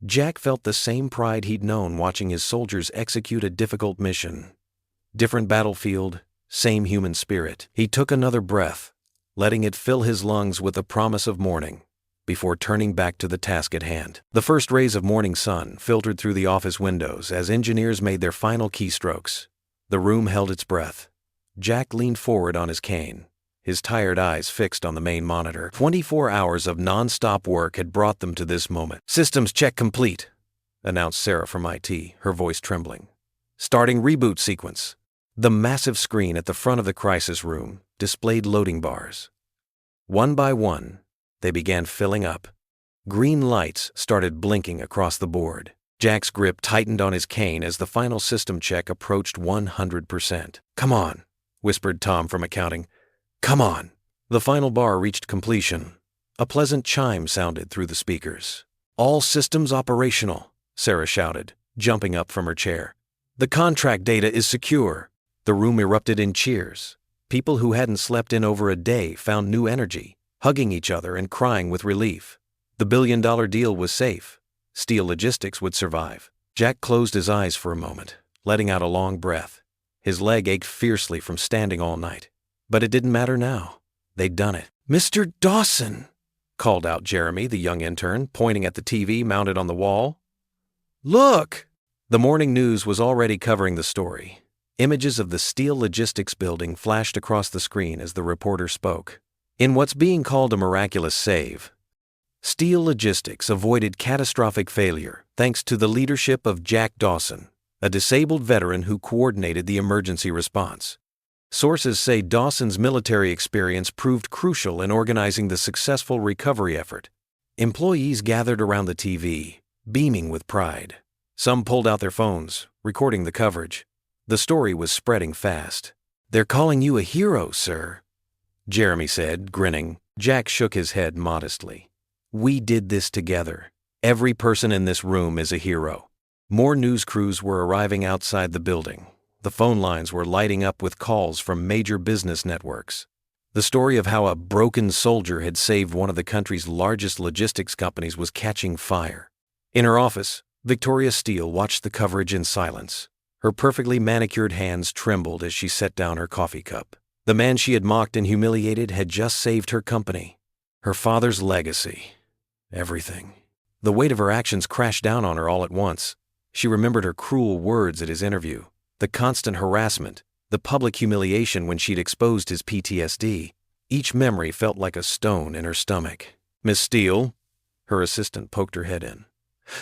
Jack felt the same pride he'd known watching his soldiers execute a difficult mission. Different battlefield, same human spirit. He took another breath, letting it fill his lungs with the promise of morning, before turning back to the task at hand. The first rays of morning sun filtered through the office windows as engineers made their final keystrokes. The room held its breath. Jack leaned forward on his cane, his tired eyes fixed on the main monitor. 24 hours of non-stop work had brought them to this moment. "Systems check complete," announced Sarah from IT, her voice trembling. "Starting reboot sequence." The massive screen at the front of the crisis room displayed loading bars. One by one, they began filling up. Green lights started blinking across the board. Jack's grip tightened on his cane as the final system check approached 100%. "Come on," whispered Tom from accounting. "Come on." The final bar reached completion. A pleasant chime sounded through the speakers. "All systems operational," Sarah shouted, jumping up from her chair. "The contract data is secure." The room erupted in cheers. People who hadn't slept in over a day found new energy, hugging each other and crying with relief. The billion-dollar deal was safe. Steel Logistics would survive. Jack closed his eyes for a moment, letting out a long breath. His leg ached fiercely from standing all night. But it didn't matter now. They'd done it. "Mr. Dawson," called out Jeremy, the young intern, pointing at the TV mounted on the wall. "Look!" The morning news was already covering the story. Images of the Steel Logistics building flashed across the screen as the reporter spoke. In what's being called a miraculous save, Steel Logistics avoided catastrophic failure thanks to the leadership of Jack Dawson, a disabled veteran who coordinated the emergency response. Sources say Dawson's military experience proved crucial in organizing the successful recovery effort. Employees gathered around the TV, beaming with pride. Some pulled out their phones, recording the coverage. The story was spreading fast. "They're calling you a hero, sir," Jeremy said, grinning. Jack shook his head modestly. "We did this together. Every person in this room is a hero." More news crews were arriving outside the building. The phone lines were lighting up with calls from major business networks. The story of how a broken soldier had saved one of the country's largest logistics companies was catching fire. In her office, Victoria Steele watched the coverage in silence. Her perfectly manicured hands trembled as she set down her coffee cup. The man she had mocked and humiliated had just saved her company. Her father's legacy. Everything. The weight of her actions crashed down on her all at once. She remembered her cruel words at his interview, the constant harassment, the public humiliation when she'd exposed his PTSD. Each memory felt like a stone in her stomach. "Miss Steele," her assistant poked her head in.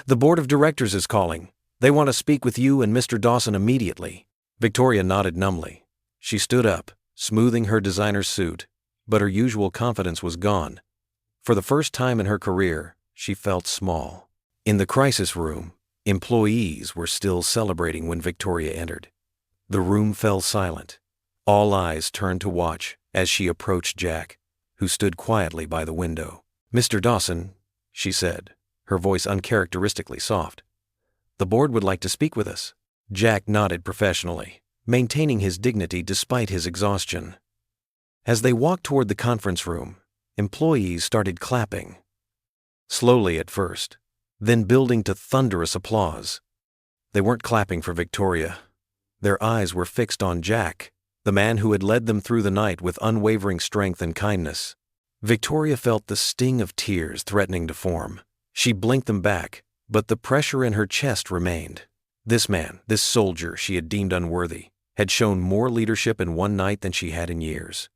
"The board of directors is calling. They want to speak with you and Mr. Dawson immediately." Victoria nodded numbly. She stood up, smoothing her designer suit, but her usual confidence was gone. For the first time in her career, she felt small. In the crisis room, employees were still celebrating when Victoria entered. The room fell silent. All eyes turned to watch as she approached Jack, who stood quietly by the window. "Mr. Dawson," she said, her voice uncharacteristically soft. "The board would like to speak with us." Jack nodded professionally, maintaining his dignity despite his exhaustion. As they walked toward the conference room, employees started clapping. Slowly at first, then building to thunderous applause. They weren't clapping for Victoria. Their eyes were fixed on Jack, the man who had led them through the night with unwavering strength and kindness. Victoria felt the sting of tears threatening to form. She blinked them back, but the pressure in her chest remained. This man, this soldier she had deemed unworthy, had shown more leadership in one night than she had in years.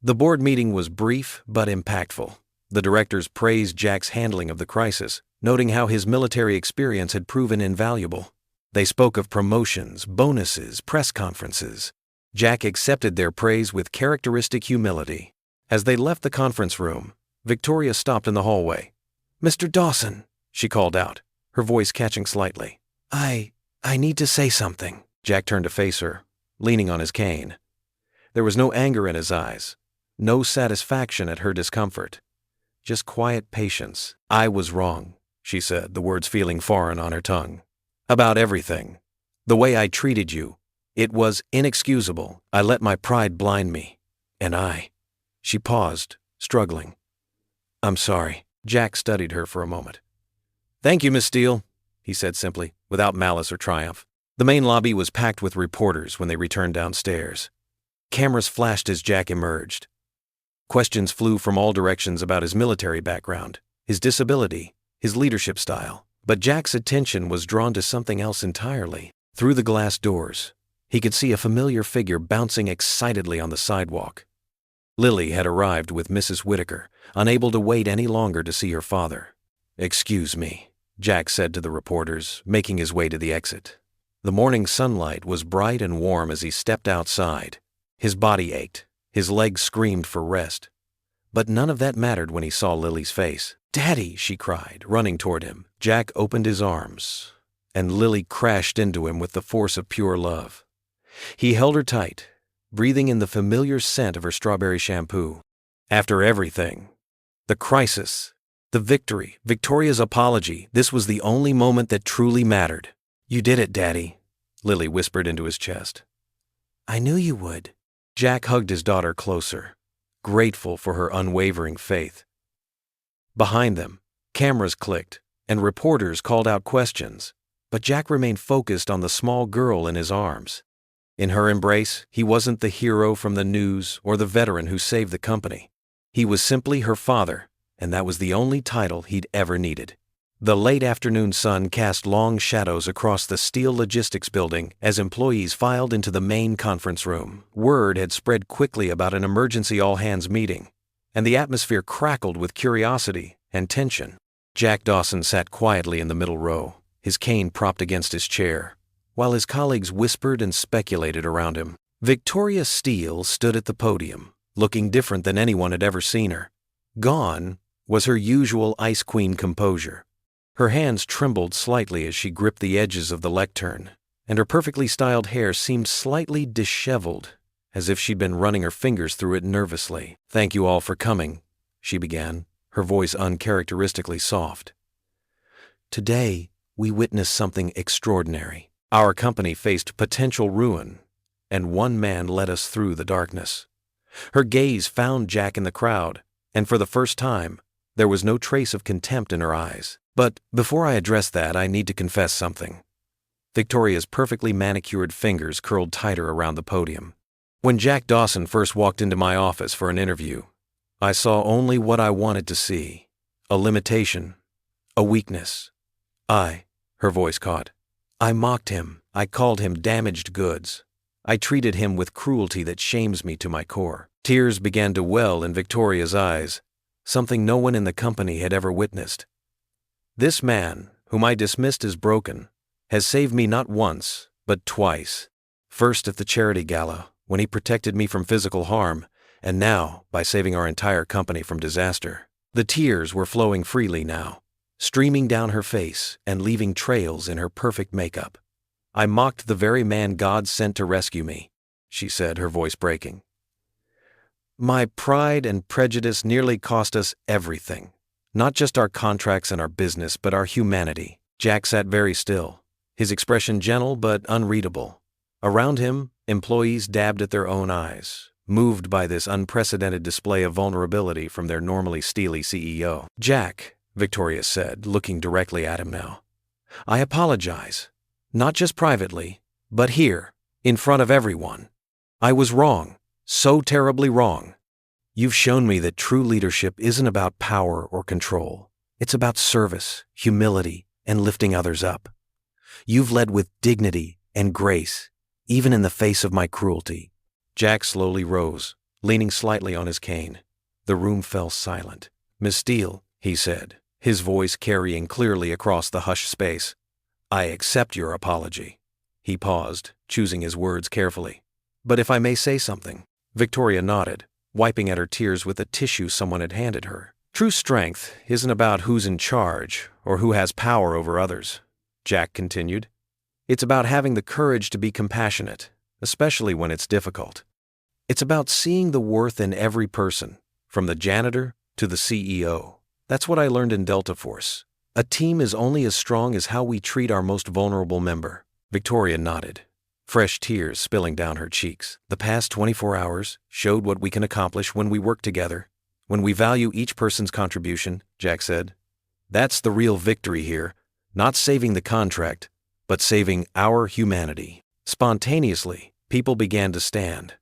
The board meeting was brief but impactful. The directors praised Jack's handling of the crisis, noting how his military experience had proven invaluable. They spoke of promotions, bonuses, press conferences. Jack accepted their praise with characteristic humility. As they left the conference room, Victoria stopped in the hallway. Mr. Dawson, she called out, her voice catching slightly. I need to say something. Jack turned to face her, leaning on his cane. There was no anger in his eyes, no satisfaction at her discomfort, just quiet patience. I was wrong, she said, the words feeling foreign on her tongue. About everything. The way I treated you. It was inexcusable. I let my pride blind me. She paused, struggling. I'm sorry. Jack studied her for a moment. Thank you, Miss Steele, he said simply, without malice or triumph. The main lobby was packed with reporters when they returned downstairs. Cameras flashed as Jack emerged. Questions flew from all directions about his military background, his disability, his leadership style. But Jack's attention was drawn to something else entirely. Through the glass doors, he could see a familiar figure bouncing excitedly on the sidewalk. Lily had arrived with Mrs. Whitaker, unable to wait any longer to see her father. Excuse me, Jack said to the reporters, making his way to the exit. The morning sunlight was bright and warm as he stepped outside. His body ached, his legs screamed for rest. But none of that mattered when he saw Lily's face. Daddy, she cried, running toward him. Jack opened his arms, and Lily crashed into him with the force of pure love. He held her tight, breathing in the familiar scent of her strawberry shampoo. After everything, the crisis, the victory, Victoria's apology, this was the only moment that truly mattered. You did it, Daddy, Lily whispered into his chest. I knew you would. Jack hugged his daughter closer, grateful for her unwavering faith. Behind them, cameras clicked, and reporters called out questions, but Jack remained focused on the small girl in his arms. In her embrace, he wasn't the hero from the news or the veteran who saved the company. He was simply her father, and that was the only title he'd ever needed. The late afternoon sun cast long shadows across the steel logistics building as employees filed into the main conference room. Word had spread quickly about an emergency all-hands meeting, and the atmosphere crackled with curiosity and tension. Jack Dawson sat quietly in the middle row, his cane propped against his chair, while his colleagues whispered and speculated around him. Victoria Steele stood at the podium, looking different than anyone had ever seen her. Gone was her usual Ice Queen composure. Her hands trembled slightly as she gripped the edges of the lectern, and her perfectly styled hair seemed slightly disheveled, as if she'd been running her fingers through it nervously. Thank you all for coming, she began, her voice uncharacteristically soft. Today, we witnessed something extraordinary. Our company faced potential ruin, and one man led us through the darkness. Her gaze found Jack in the crowd, and for the first time, there was no trace of contempt in her eyes. But before I address that, I need to confess something. Victoria's perfectly manicured fingers curled tighter around the podium. When Jack Dawson first walked into my office for an interview, I saw only what I wanted to see. A limitation, a weakness. Her voice caught. I mocked him. I called him damaged goods. I treated him with cruelty that shames me to my core. Tears began to well in Victoria's eyes, something no one in the company had ever witnessed. This man, whom I dismissed as broken, has saved me not once, but twice. First at the charity gala, when he protected me from physical harm, and now by saving our entire company from disaster. The tears were flowing freely now, streaming down her face and leaving trails in her perfect makeup. I mocked the very man God sent to rescue me, she said, her voice breaking. My pride and prejudice nearly cost us everything. Not just our contracts and our business, but our humanity. Jack sat very still, his expression gentle but unreadable. Around him, employees dabbed at their own eyes, moved by this unprecedented display of vulnerability from their normally steely CEO. Jack, Victoria said, looking directly at him now, I apologize. Not just privately, but here, in front of everyone. I was wrong, so terribly wrong. You've shown me that true leadership isn't about power or control. It's about service, humility, and lifting others up. You've led with dignity and grace, even in the face of my cruelty. Jack slowly rose, leaning slightly on his cane. The room fell silent. Miss Steele, he said, his voice carrying clearly across the hushed space. I accept your apology. He paused, choosing his words carefully. But if I may say something. Victoria nodded, wiping at her tears with a tissue someone had handed her. True strength isn't about who's in charge or who has power over others, Jack continued. It's about having the courage to be compassionate, especially when it's difficult. It's about seeing the worth in every person, from the janitor to the CEO. That's what I learned in Delta Force. A team is only as strong as how we treat our most vulnerable member. Victoria nodded, fresh tears spilling down her cheeks. The past 24 hours showed what we can accomplish when we work together, when we value each person's contribution, Jack said. That's the real victory here, not saving the contract, but saving our humanity. Spontaneously, people began to stand.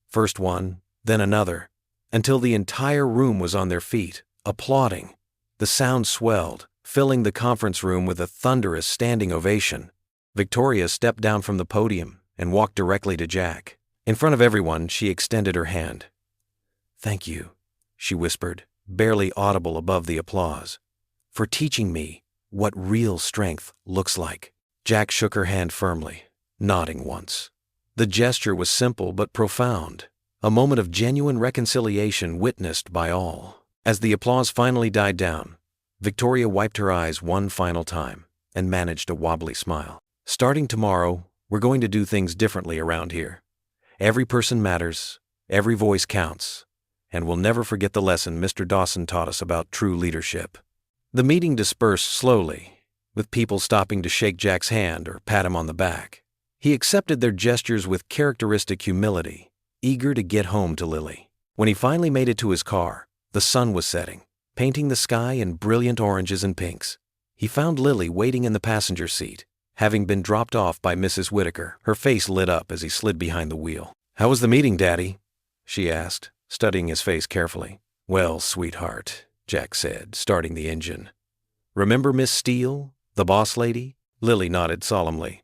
First one, then another, until the entire room was on their feet, applauding. The sound swelled, filling the conference room with a thunderous standing ovation. Victoria stepped down from the podium and walked directly to Jack. In front of everyone, she extended her hand. "Thank you," she whispered, barely audible above the applause, "for teaching me what real strength looks like." Jack shook her hand firmly, nodding once. The gesture was simple but profound, a moment of genuine reconciliation witnessed by all. As the applause finally died down, Victoria wiped her eyes one final time and managed a wobbly smile. "Starting tomorrow, we're going to do things differently around here. Every person matters, every voice counts, and we'll never forget the lesson Mr. Dawson taught us about true leadership." The meeting dispersed slowly, with people stopping to shake Jack's hand or pat him on the back. He accepted their gestures with characteristic humility, eager to get home to Lily. When he finally made it to his car, the sun was setting, painting the sky in brilliant oranges and pinks. He found Lily waiting in the passenger seat, having been dropped off by Mrs. Whitaker. Her face lit up as he slid behind the wheel. "How was the meeting, Daddy?" she asked, studying his face carefully. "Well, sweetheart," Jack said, starting the engine. "Remember Miss Steele, the boss lady?" Lily nodded solemnly.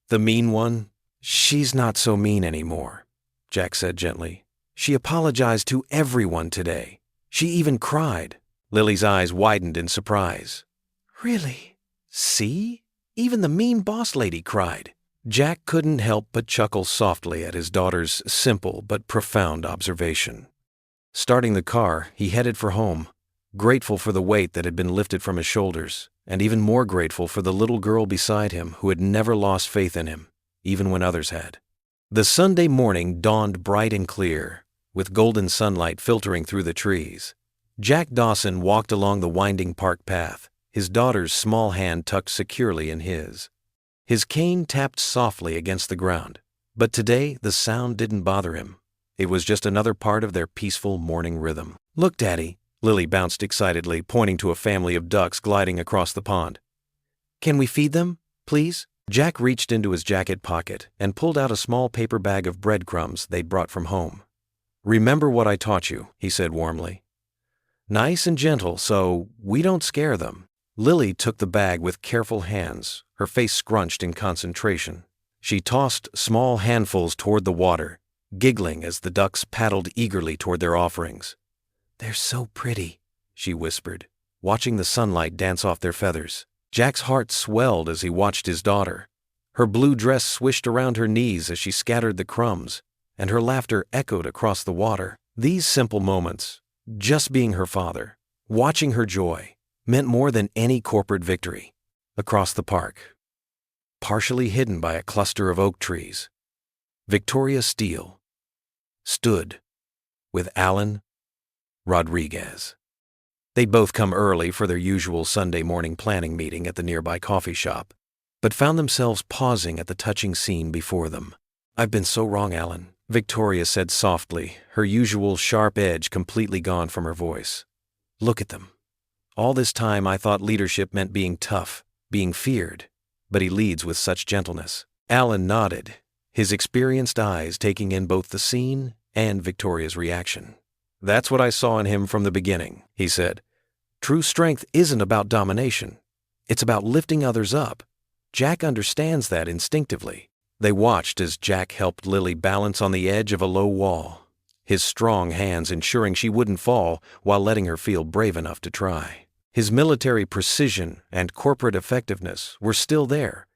"The mean one?" "She's not so mean anymore," Jack said gently. "She apologized to everyone today. She even cried." Lily's eyes widened in surprise. "Really? See? Even the mean boss lady cried." Jack couldn't help but chuckle softly at his daughter's simple but profound observation. Starting the car, he headed for home, grateful for the weight that had been lifted from his shoulders, and even more grateful for the little girl beside him who had never lost faith in him, even when others had. The Sunday morning dawned bright and clear, with golden sunlight filtering through the trees. Jack Dawson walked along the winding park path, his daughter's small hand tucked securely in his. His cane tapped softly against the ground, but today the sound didn't bother him. It was just another part of their peaceful morning rhythm. "Look, Daddy," Lily bounced excitedly, pointing to a family of ducks gliding across the pond. "Can we feed them, please?" Jack reached into his jacket pocket and pulled out a small paper bag of breadcrumbs they'd brought from home. "Remember what I taught you," he said warmly. "Nice and gentle so we don't scare them." Lily took the bag with careful hands, her face scrunched in concentration. She tossed small handfuls toward the water, giggling as the ducks paddled eagerly toward their offerings. "They're so pretty," she whispered, watching the sunlight dance off their feathers. Jack's heart swelled as he watched his daughter. Her blue dress swished around her knees as she scattered the crumbs, and her laughter echoed across the water. These simple moments, just being her father, watching her joy, meant more than any corporate victory. Across the park, partially hidden by a cluster of oak trees, Victoria Steele stood with Alan Rodriguez. They'd both come early for their usual Sunday morning planning meeting at the nearby coffee shop, but found themselves pausing at the touching scene before them. "I've been so wrong, Alan," Victoria said softly, her usual sharp edge completely gone from her voice. "Look at them. All this time I thought leadership meant being tough, being feared, but he leads with such gentleness." Alan nodded, his experienced eyes taking in both the scene and Victoria's reaction. "That's what I saw in him from the beginning," he said. "True strength isn't about domination. It's about lifting others up. Jack understands that instinctively." They watched as Jack helped Lily balance on the edge of a low wall, his strong hands ensuring she wouldn't fall while letting her feel brave enough to try. His military precision and corporate effectiveness were still there,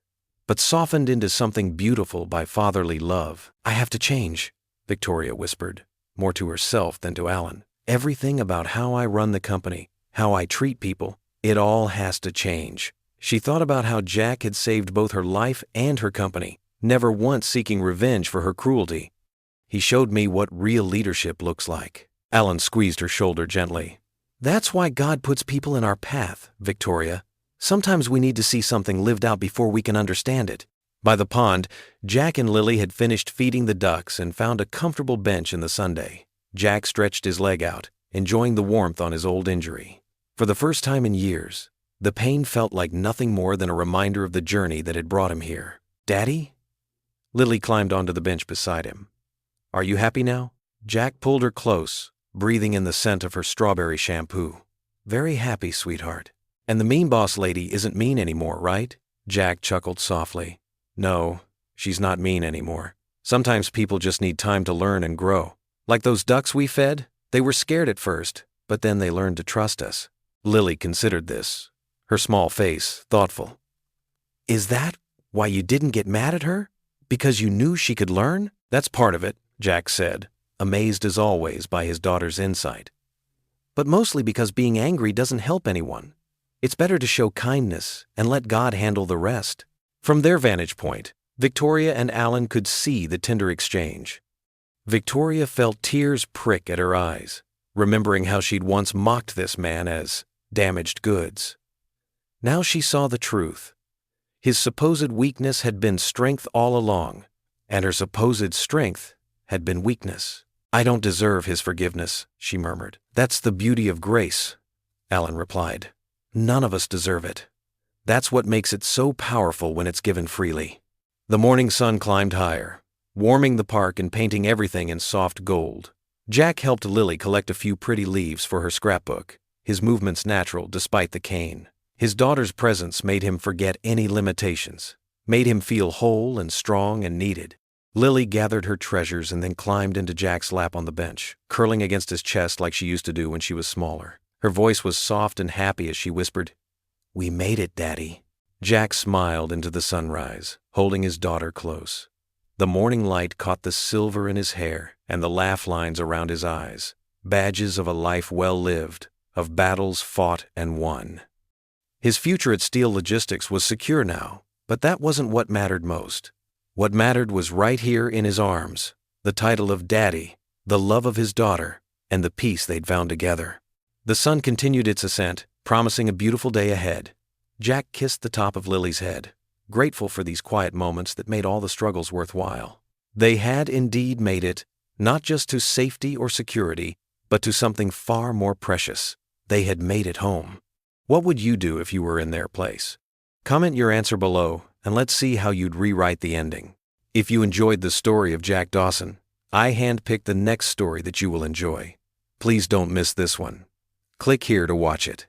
but softened into something beautiful by fatherly love. "I have to change," Victoria whispered, more to herself than to Alan. "Everything about how I run the company, how I treat people. It all has to change. She thought about how Jack had saved both her life and her company, never once seeking revenge for her cruelty. He showed me what real leadership looks like. Alan squeezed her shoulder gently. That's why God puts people in our path, Victoria. Sometimes we need to see something lived out before we can understand it. By the pond, Jack and Lily had finished feeding the ducks and found a comfortable bench in the sunday. Jack stretched his leg out, enjoying the warmth on his old injury. For the first time in years, the pain felt like nothing more than a reminder of the journey that had brought him here. Daddy? Lily climbed onto the bench beside him. Are you happy now? Jack pulled her close, breathing in the scent of her strawberry shampoo. Very happy, sweetheart. And the mean boss lady isn't mean anymore, right? Jack chuckled softly. No, she's not mean anymore. Sometimes people just need time to learn and grow. Like those ducks we fed, they were scared at first, but then they learned to trust us. Lily considered this, her small face thoughtful. Is that why you didn't get mad at her? Because you knew she could learn? That's part of it, Jack said, amazed as always by his daughter's insight. But mostly because being angry doesn't help anyone. It's better to show kindness and let God handle the rest. From their vantage point, Victoria and Alan could see the tender exchange. Victoria felt tears prick at her eyes, remembering how she'd once mocked this man as damaged goods. Now she saw the truth. His supposed weakness had been strength all along, and her supposed strength had been weakness. I don't deserve his forgiveness, she murmured. That's the beauty of grace, Alan replied. None of us deserve it. That's what makes it so powerful when it's given freely. The morning sun climbed higher, warming the park and painting everything in soft gold. Jack helped Lily collect a few pretty leaves for her scrapbook, his movements natural despite the cane. His daughter's presence made him forget any limitations, made him feel whole and strong and needed. Lily gathered her treasures and then climbed into Jack's lap on the bench, curling against his chest like she used to do when she was smaller. Her voice was soft and happy as she whispered, "We made it, Daddy." Jack smiled into the sunrise, holding his daughter close. The morning light caught the silver in his hair and the laugh lines around his eyes, badges of a life well lived, of battles fought and won. His future at Steel Logistics was secure now, but that wasn't what mattered most. What mattered was right here in his arms, the title of Daddy, the love of his daughter, and the peace they'd found together. The sun continued its ascent, promising a beautiful day ahead. Jack kissed the top of Lily's head, grateful for these quiet moments that made all the struggles worthwhile. They had indeed made it, not just to safety or security, but to something far more precious. They had made it home. What would you do if you were in their place? Comment your answer below, and let's see how you'd rewrite the ending. If you enjoyed the story of Jack Dawson, I handpicked the next story that you will enjoy. Please don't miss this one. Click here to watch it.